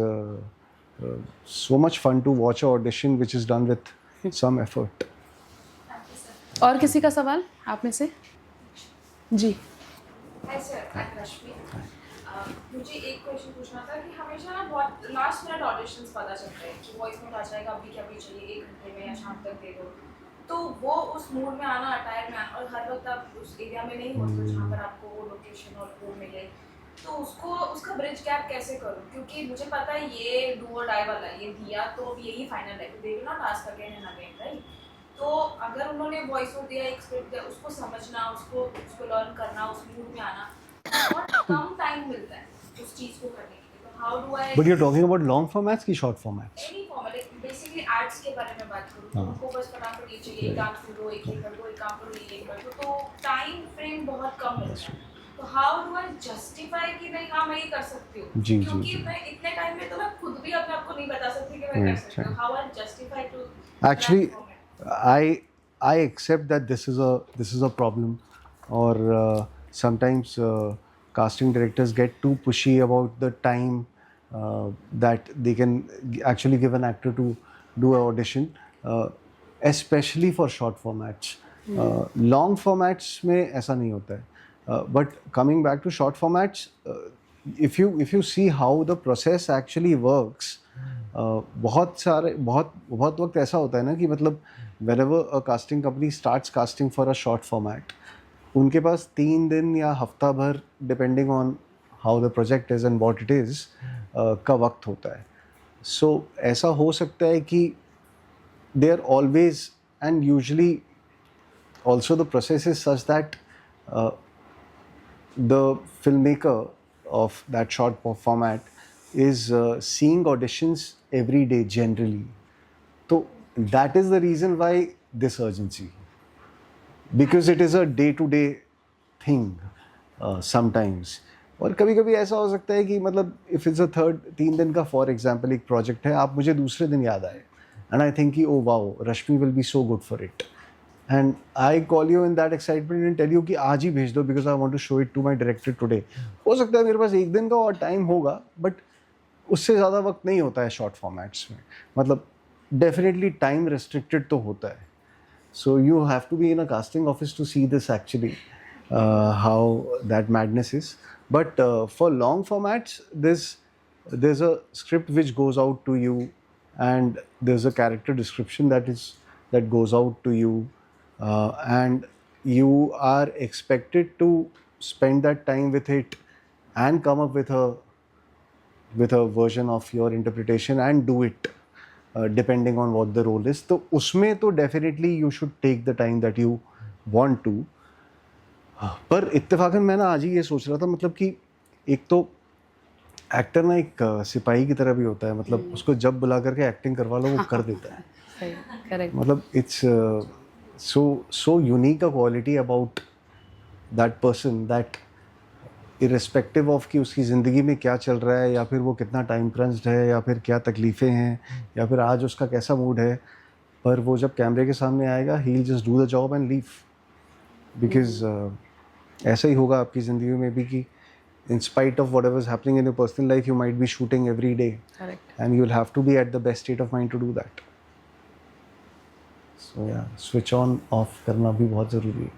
so much fun to watch an audition which is done with some effort. और किसी का सवाल आप में से? जी. हाय सर, आई एम रश्मि. मुझे एक क्वेश्चन पूछना था कि हमेशा ना बहुत लास्ट मिनट ऑडिशंस पता चलते हैं कि वॉइस नोट आ जाएगा, अभी क्या भी चाहिए 1 घंटे में या शाम तक दे दो, तो वो उस मूड में आना, अटायर में आना, और हर वक्त आप उस एरिया में नहीं होते जहाँ पर आपको वो लोकेशन और वो मिले, तो उसका ब्रिज गैप कैसे करूँ? क्योंकि मुझे पता है ये डू और डाई वाला, ये दिया तो अब यही फाइनल है, they will not ask again and again, right? तो अगर उन्होंने वॉइस नोट दिया, एक स्क्रिप्ट दिया, उसको समझना, उसको लर्न करना, उस मूड में आना, बहुत कम टाइम मिलता है उस चीज़ को करने के लिए. तो how do I, But you're talking about long formats की short formats? Any format, basically arts के बारे में बात करूँ, उनको बस फटाफट ये चाहिए, एक काम करो, एक ये कर दो, एक काम करो, ये कर दो, तो टाइम फ्रेम बहुत कम मिलता है. तो हाउ डू आई जस्टिफाई कि नहीं, हाँ मैं ये कर सकती हूँ, क्योंकि मैं इतने टाइम में तो मैं खुद भी अपने आप को नहीं बता सकती कि मैं कर सकती हूँ. How I justify to Actually, I accept that this is a problem, or sometimes casting directors get too pushy about the time that they can actually give an actor to do an audition, especially for short formats. Long formats में ऐसा नहीं होता है. But coming back to short formats, if you see how the process actually works, बहुत वक्त ऐसा होता है ना कि मतलब whenever a casting company starts casting for a short format, उनके पास 3 दिन या हफ्ता भर depending on how the project is and what it is का वक्त होता है. So ऐसा हो सकता है कि they are always, and usually also the process is such that the filmmaker of that short format is seeing auditions every day generally. So that is the reason why this urgency, because it is a day-to-day thing sometimes. और कभी कभी ऐसा हो सकता है कि मतलब इफ़ इट्स अ 3 दिन का फॉर एग्जांपल एक प्रोजेक्ट है, आप मुझे दूसरे दिन याद आए एंड आई थिंक कि oh wow Rashmi will be so good for it, and I call you in that excitement and tell you कि आज ही भेज दो because I want to show it to my director today. हो सकता है मेरे पास 1 दिन का और टाइम होगा, बट उससे ज़्यादा वक्त नहीं होता है शॉर्ट फॉर्मेट्स में. मतलब डेफिनेटली टाइम रेस्ट्रिक्टेड तो होता है. So you have to be in a casting office to see this actually how that madness is. But for long formats, there's a script which goes out to you, and there's a character description that goes out to you, and you are expected to spend that time with it and come up with a version of your interpretation and do it depending on what the role is. तो उसमें तो definitely you should take the time that you want to. पर इत्तेफाकन मैं ना आज ही ये सोच रहा था मतलब कि एक तो एक्टर ना एक सिपाही की तरह भी होता है. मतलब उसको जब बुला करके एक्टिंग करवा लो वो कर देता है. सही, करेक्ट. मतलब it's so unique a quality about that person that irrespective of कि उसकी ज़िंदगी में क्या चल रहा है, या फिर वो कितना टाइम क्रंच्ड है, या फिर क्या तकलीफ़ें हैं, या फिर आज उसका कैसा मूड है, पर वो जब कैमरे के सामने आएगा he will just do the job and leave. Because ऐसा ही होगा आपकी ज़िंदगी में भी कि in spite of whatever is happening in your personal life, you might be shooting every day. Correct. And you'll have to be at the best state of mind to do that. So yeah, switch on off करना भी बहुत ज़रूरी है.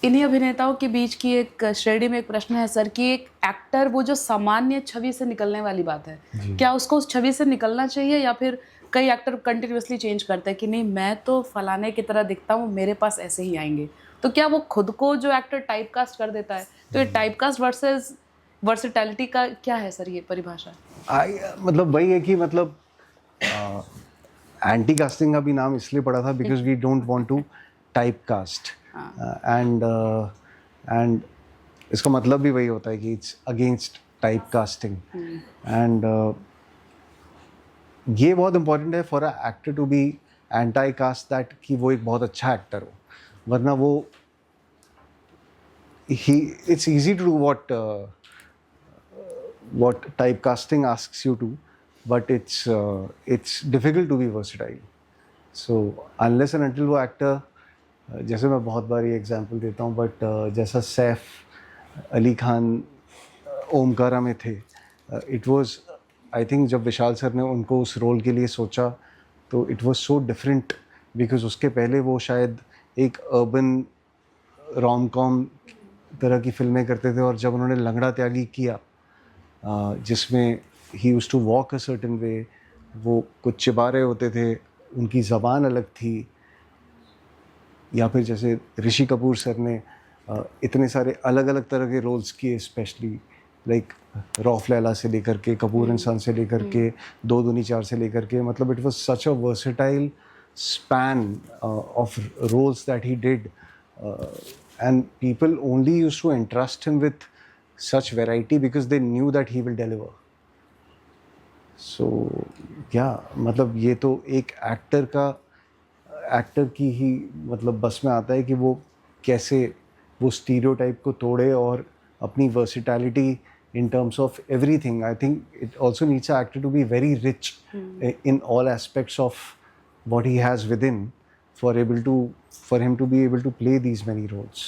इन्हीं अभिनेताओं के बीच की एक श्रेणी में एक प्रश्न है सर कि एक एक्टर वो जो सामान्य छवि से निकलने वाली बात है, क्या उसको उस छवि से निकलना चाहिए, या फिर कई एक्टर कंटिन्यूसली चेंज करते हैं कि नहीं मैं तो फलाने की तरह दिखता हूँ, मेरे पास ऐसे ही आएंगे. तो क्या वो खुद को जो एक्टर टाइपकास्ट कर देता है, तो ये टाइपकास्ट वर्सेस वर्सेटैलिटी का क्या है सर ये परिभाषा? मतलब वही है कि मतलब एंटी कास्टिंग का भी नाम इसलिए पड़ा था because we don't want to type cast, and इसका मतलब भी वही होता है कि it's against type casting. And ये बहुत इंपॉर्टेंट है for a actor to be anti cast that कि वो एक बहुत अच्छा एक्टर हो, वरना वो it's easy to do what typecasting asks you to, but it's difficult to be versatile. So unless and until वो actor, जैसे मैं बहुत बार ये एग्जांपल देता हूँ, बट जैसा सैफ अली खान ओमकारा में थे, इट वाज आई थिंक जब विशाल सर ने उनको उस रोल के लिए सोचा तो it was so different because उसके पहले वो शायद एक अर्बन रोम कॉम तरह की फिल्में करते थे, और जब उन्होंने लंगड़ा त्यागी किया जिसमें he used to walk a certain way, वो कुछ चिबारे होते थे, उनकी ज़बान अलग थी, या फिर जैसे ऋषि कपूर सर ने इतने सारे अलग अलग तरह के रोल्स किए, स्पेशली लाइक रौफ लैला से लेकर के कपूर एंड सन से लेकर के 2 दूनी 4 से लेकर के, मतलब it was such a versatile span of roles that he did, and people only used to entrust him with such variety because they knew that he will deliver. So yeah, मतलब ये तो एक एक्टर की ही मतलब बस में आता है कि वो कैसे वो स्टीरियोटाइप को तोड़े और अपनी versatility in terms of everything. I think it also needs an actor to be very rich in all aspects of what he has within for him to be able to play these many roles.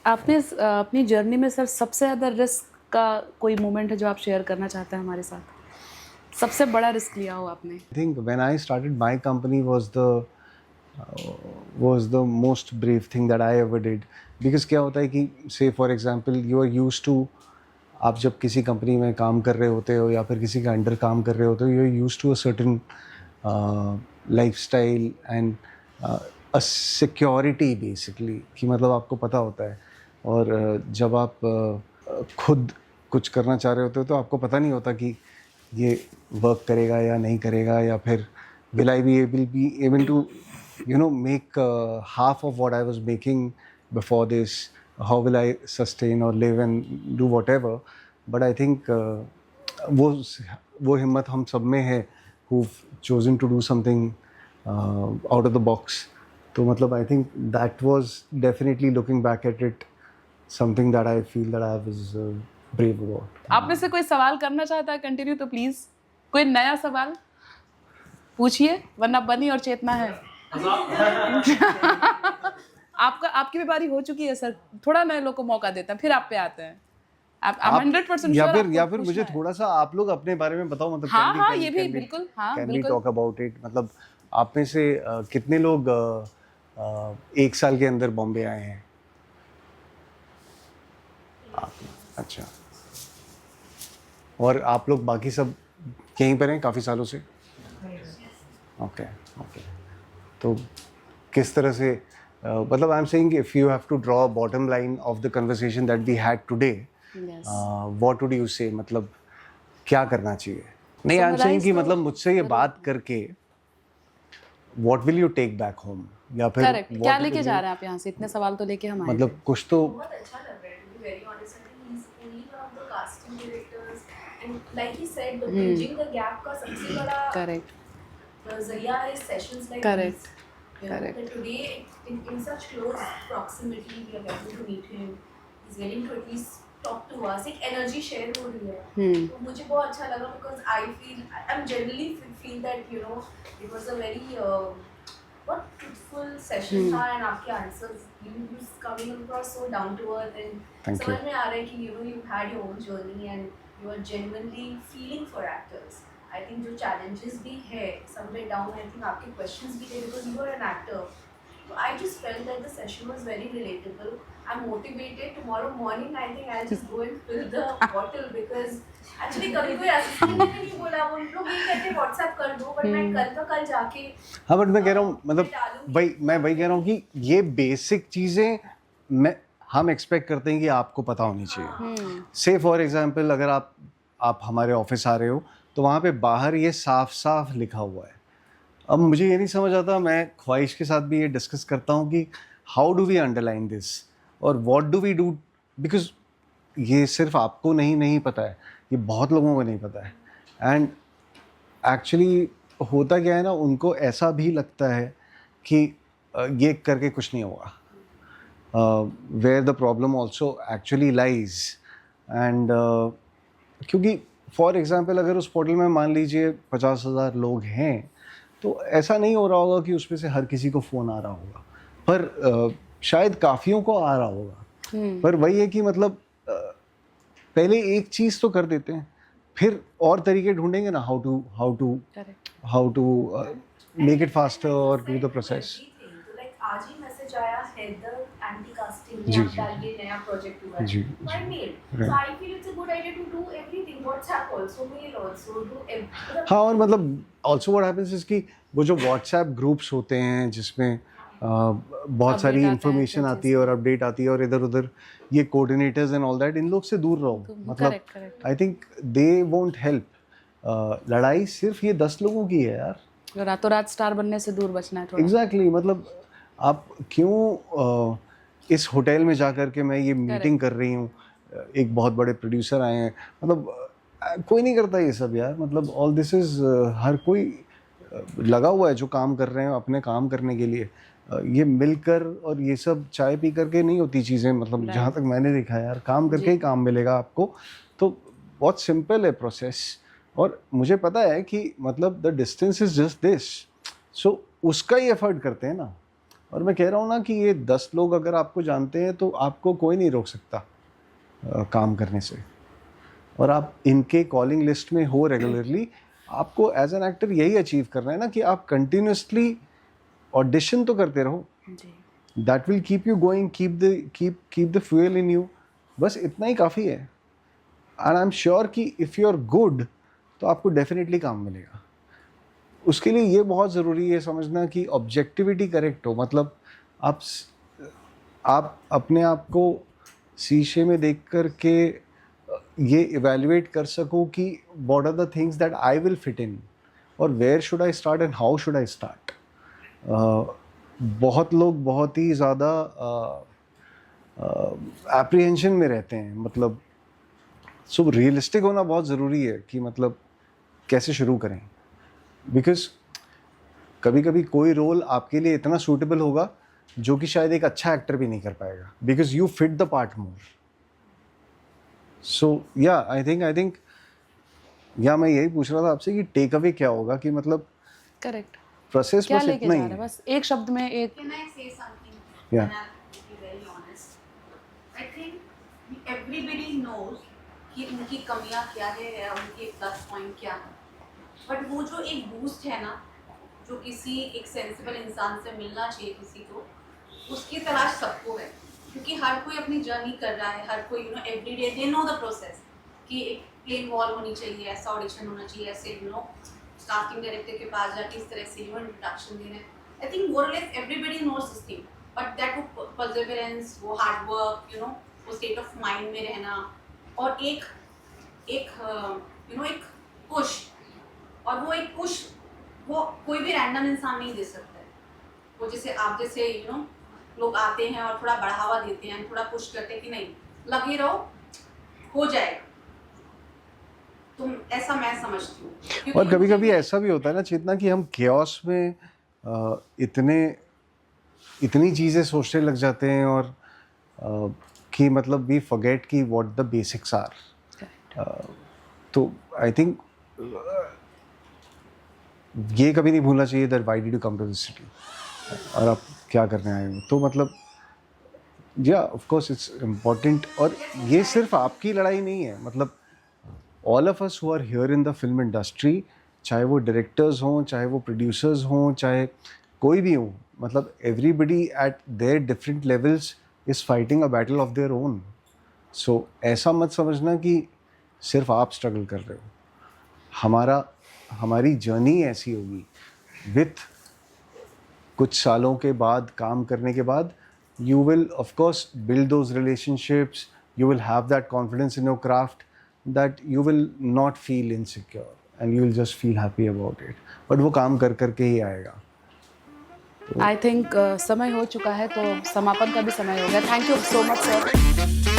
आपने अपनी जर्नी में सर सबसे ज़्यादा रिस्क का कोई मोमेंट है जो आप शेयर करना चाहते हैं हमारे साथ? सबसे बड़ा रिस्क लिया हो आपने? I think when I started my company was the most brave thing that I ever did, because क्या होता है कि say for example you are used to आप जब किसी कंपनी में काम कर रहे होते हो या फिर किसी के अंडर काम कर रहे होते हो, you are used to a certain lifestyle and a security basically, कि मतलब आपको पता होता है। और जब आप खुद कुछ करना चाह रहे होते हो तो आपको पता नहीं होता कि ये वर्क करेगा या नहीं करेगा, या फिर will I be able to make half of what I was making before this? How will I sustain or live and do whatever? But I think वो हिम्मत हम सब में है who've chosen to do something out of the box. तो मतलब I think that was definitely, looking back at it, something that I feel that I was brave about. आप में से कोई सवाल करना चाहता है कंटिन्यू तो प्लीज कोई नया सवाल पूछिए, वरना बनी और चेतना है। आपकी भी बारी हो चुकी है सर, थोड़ा नए लोग को मौका देते हैं, फिर आप पे आते हैं। आप 100% या फिर मुझे थोड़ा सा आप लोग अपने बारे में बताओ, मतलब हाँ ये भी बिल्कुल, हाँ कैन वी बिल्कुल। Talk about it. मतलब आप में से कितने लोग 1 साल के अंदर बॉम्बे आए हैं? अच्छा, और आप लोग बाकी सब यहीं पर हैं काफ़ी सालों से? ओके। तो किस तरह से मतलब I am saying if you have to draw a bottom line of the conversation that we had today, what would you say, मतलब क्या करना चाहिए? नहीं, आई एम सेइंग कि मतलब मुझसे ये बात करके what will you take back home, या फिर करेक्ट, क्या लेके जा रहे हैं आप यहाँ से? इतने सवाल तो लेके हम आए। मतलब कुछ तो बहुत अच्छा लग रहा है, to be very honest. I think he's only one of the casting directors, and like he said, the bridging the gap का सबसे बड़ा करेक्ट जरिया है sessions like Correct. these. You know, Correct. that today in such close proximity we are getting to meet him. He's getting to at least talk to us. एक energy share हो रही है. तो मुझे बहुत अच्छा लगा because I'm generally feel that it was a very बहुत truthful session था, and आपके answers you coming across so down to earth, and समझ में आ रहा है कि you've had your own journey and you are genuinely feeling for actors. I think जो challenges भी है somewhere down, I think आपके questions भी थे because you are an actor. So I just felt that the session was very relatable. I'm motivated. Tomorrow morning, I think I'll just go and fill the bottle because actually कभी कोई assistant ने भी नहीं बोला, वो लोग ये कहते हैं WhatsApp कर दो, but मैं कल का कल जाके हाँ, बट मैं कह रहा हूँ मतलब मैं वही कह रहा हूँ कि ये बेसिक चीज़ें हम एक्सपेक्ट करते हैं कि आपको पता होनी चाहिए। से फॉर एग्जांपल अगर आप हमारे ऑफिस आ रहे हो तो वहाँ पे बाहर ये साफ साफ लिखा हुआ है। अब मुझे ये नहीं समझ आता, मैं ख्वाहिश के साथ भी ये डिस्कस करता हूँ कि how do we underline this और what do we do, because ये सिर्फ आपको नहीं पता है, ये बहुत लोगों को नहीं पता है। एंड एक्चुअली होता क्या है ना, उनको ऐसा भी लगता है कि ये करके कुछ नहीं होगा, where the problem also actually lies. And क्योंकि फॉर एग्ज़ाम्पल अगर उस पोर्टल में मान लीजिए 50,000 लोग हैं तो ऐसा नहीं हो रहा होगा कि उसमें से हर किसी को फ़ोन आ रहा होगा, पर शायद काफ़ियों को आ रहा होगा। पर वही है कि मतलब पहले एक चीज़ तो कर देते हैं, फिर और तरीके ढूंढेंगे ना how to make it faster और डू द प्रोसेस। आज ही मैसेज आया हैदर एंटी कास्टिंग जी, में आपका ये नया प्रोजेक्ट हुआ है, जी, I mail, so I feel it's a good idea to do everything, WhatsApp also, mail also, do हाँ, और मतलब ऑल्सो व्हाट हैपेंस इज कि वो जो व्हाट्सएप ग्रुप्स होते हैं जिसमें बहुत सारी इन्फॉर्मेशन आती है और अपडेट आती है और इधर उधर ये कोऑर्डिनेटर्स एंड ऑल दैट, इन लोग से दूर रहो। मतलब आई थिंक दे वोंट हेल्प। लड़ाई सिर्फ ये 10 लोगों की है यार, रातों रात स्टार बनने से दूर बचना है थोड़ा। एग्जैक्टली मतलब आप क्यों इस होटल में जा कर के मैं ये मीटिंग कर रही हूँ, एक बहुत बड़े प्रोड्यूसर आए हैं, मतलब कोई नहीं करता ये सब यार। मतलब ऑल दिस इज़ हर कोई लगा हुआ है जो काम कर रहे हैं अपने काम करने के लिए। ये मिलकर और ये सब चाय पी करके नहीं होती चीज़ें, मतलब जहाँ तक मैंने देखा यार, काम करके ही काम मिलेगा आपको। तो बहुत सिंपल है प्रोसेस, और मुझे पता है कि मतलब the distance is just this, so उसका ही एफर्ट करते हैं ना। और मैं कह रहा हूँ ना कि ये 10 लोग अगर आपको जानते हैं तो आपको कोई नहीं रोक सकता काम करने से, और आप इनके कॉलिंग लिस्ट में हो रेगुलरली। आपको एज एन एक्टर यही अचीव करना है ना कि आप कंटिन्यूसली ऑडिशन तो करते रहो, that will keep you going, keep the fuel in you, बस इतना ही काफ़ी है। एंड आई एम श्योर कि इफ़ यू आर गुड तो आपको डेफिनेटली काम मिलेगा। उसके लिए ये बहुत ज़रूरी है समझना कि ऑब्जेक्टिविटी करेक्ट हो, मतलब आप अपने आप को शीशे में देख कर के ये इवेल्युएट कर सको कि what are the things that I will fit in और where should I start and how should I start. बहुत लोग बहुत ही ज़्यादा एप्रीहेंशन में रहते हैं, मतलब सो रियलिस्टिक होना बहुत ज़रूरी है कि मतलब कैसे शुरू करें, बिकॉज कभी कभी कोई रोल आपके लिए इतना सूटेबल होगा जो कि शायद एक अच्छा एक्टर भी नहीं कर पाएगा, because you fit the part more. So yeah I think या मैं यही पूछ रहा था आपसे कि टेक अवे क्या होगा, कि मतलब करेक्ट प्रोसेस क्या बस लेके इतना जा ही रहे हैं, है। बस एक शब्द में एक Can I say something? Yeah. And I'll be very honest. I think everybody knows कि उनकी कमियां क्या है या उनके प्लस पॉइंट क्या है, बट वो जो एक बूस्ट है ना, जो किसी एक सेंसिबल इंसान से मिलना चाहिए किसी को, उसकी तलाश सबको है, क्योंकि हर कोई अपनी जर्नी कर रहा है, हर कोई every day they know the process कि एक प्लेन वॉल होनी चाहिए, ऐसा ऑडिशन होना चाहिए, ऐसे कास्टिंग डायरेक्टर के पास जाके इस तरह से इंट्रोडक्शन देना है। आई think more or less everybody knows this thing, but that वो परसिवरेंस, वो हार्ड वर्क, वो स्टेट ऑफ माइंड में रहना और एक पुश, और वो एक पुश वो कोई भी रैंडम इंसान नहीं दे सकता है। वो जैसे आप जैसे लोग आते हैं और थोड़ा बढ़ावा देते हैं, थोड़ा पुश करते हैं कि नहीं लगे रहो, हो जाएगा, तुम, ऐसा मैं समझती हूँ। क्योंकि और कभी कभी ऐसा भी होता है ना चेतना कि हम chaos में इतनी चीज़ें सोचने लग जाते हैं और कि मतलब वी फॉरगेट कि व्हाट द बेसिक्स आर। तो आई थिंक ये कभी नहीं भूलना चाहिए that why did you come to this city, और आप क्या करने आए हो। तो मतलब या ऑफ कोर्स इट्स इम्पॉर्टेंट, और ये सिर्फ आपकी लड़ाई नहीं है, मतलब all of us who are here in the film industry, चाहे वो डायरेक्टर्स हों, चाहे वो प्रोड्यूसर्स हों, चाहे कोई भी हो, मतलब everybody at their different levels is fighting a battle of their own. So ऐसा मत समझना कि सिर्फ आप स्ट्रगल कर रहे हो। हमारी जर्नी ऐसी होगी, विथ कुछ सालों के बाद काम करने के बाद you will of course build those relationships, you will have that confidence in your craft that you will not feel insecure and you will just feel happy about it, but वो काम कर करके ही आएगा। आई थिंक समय हो चुका है, तो समापन का भी समय हो गया। Thank you so much sir.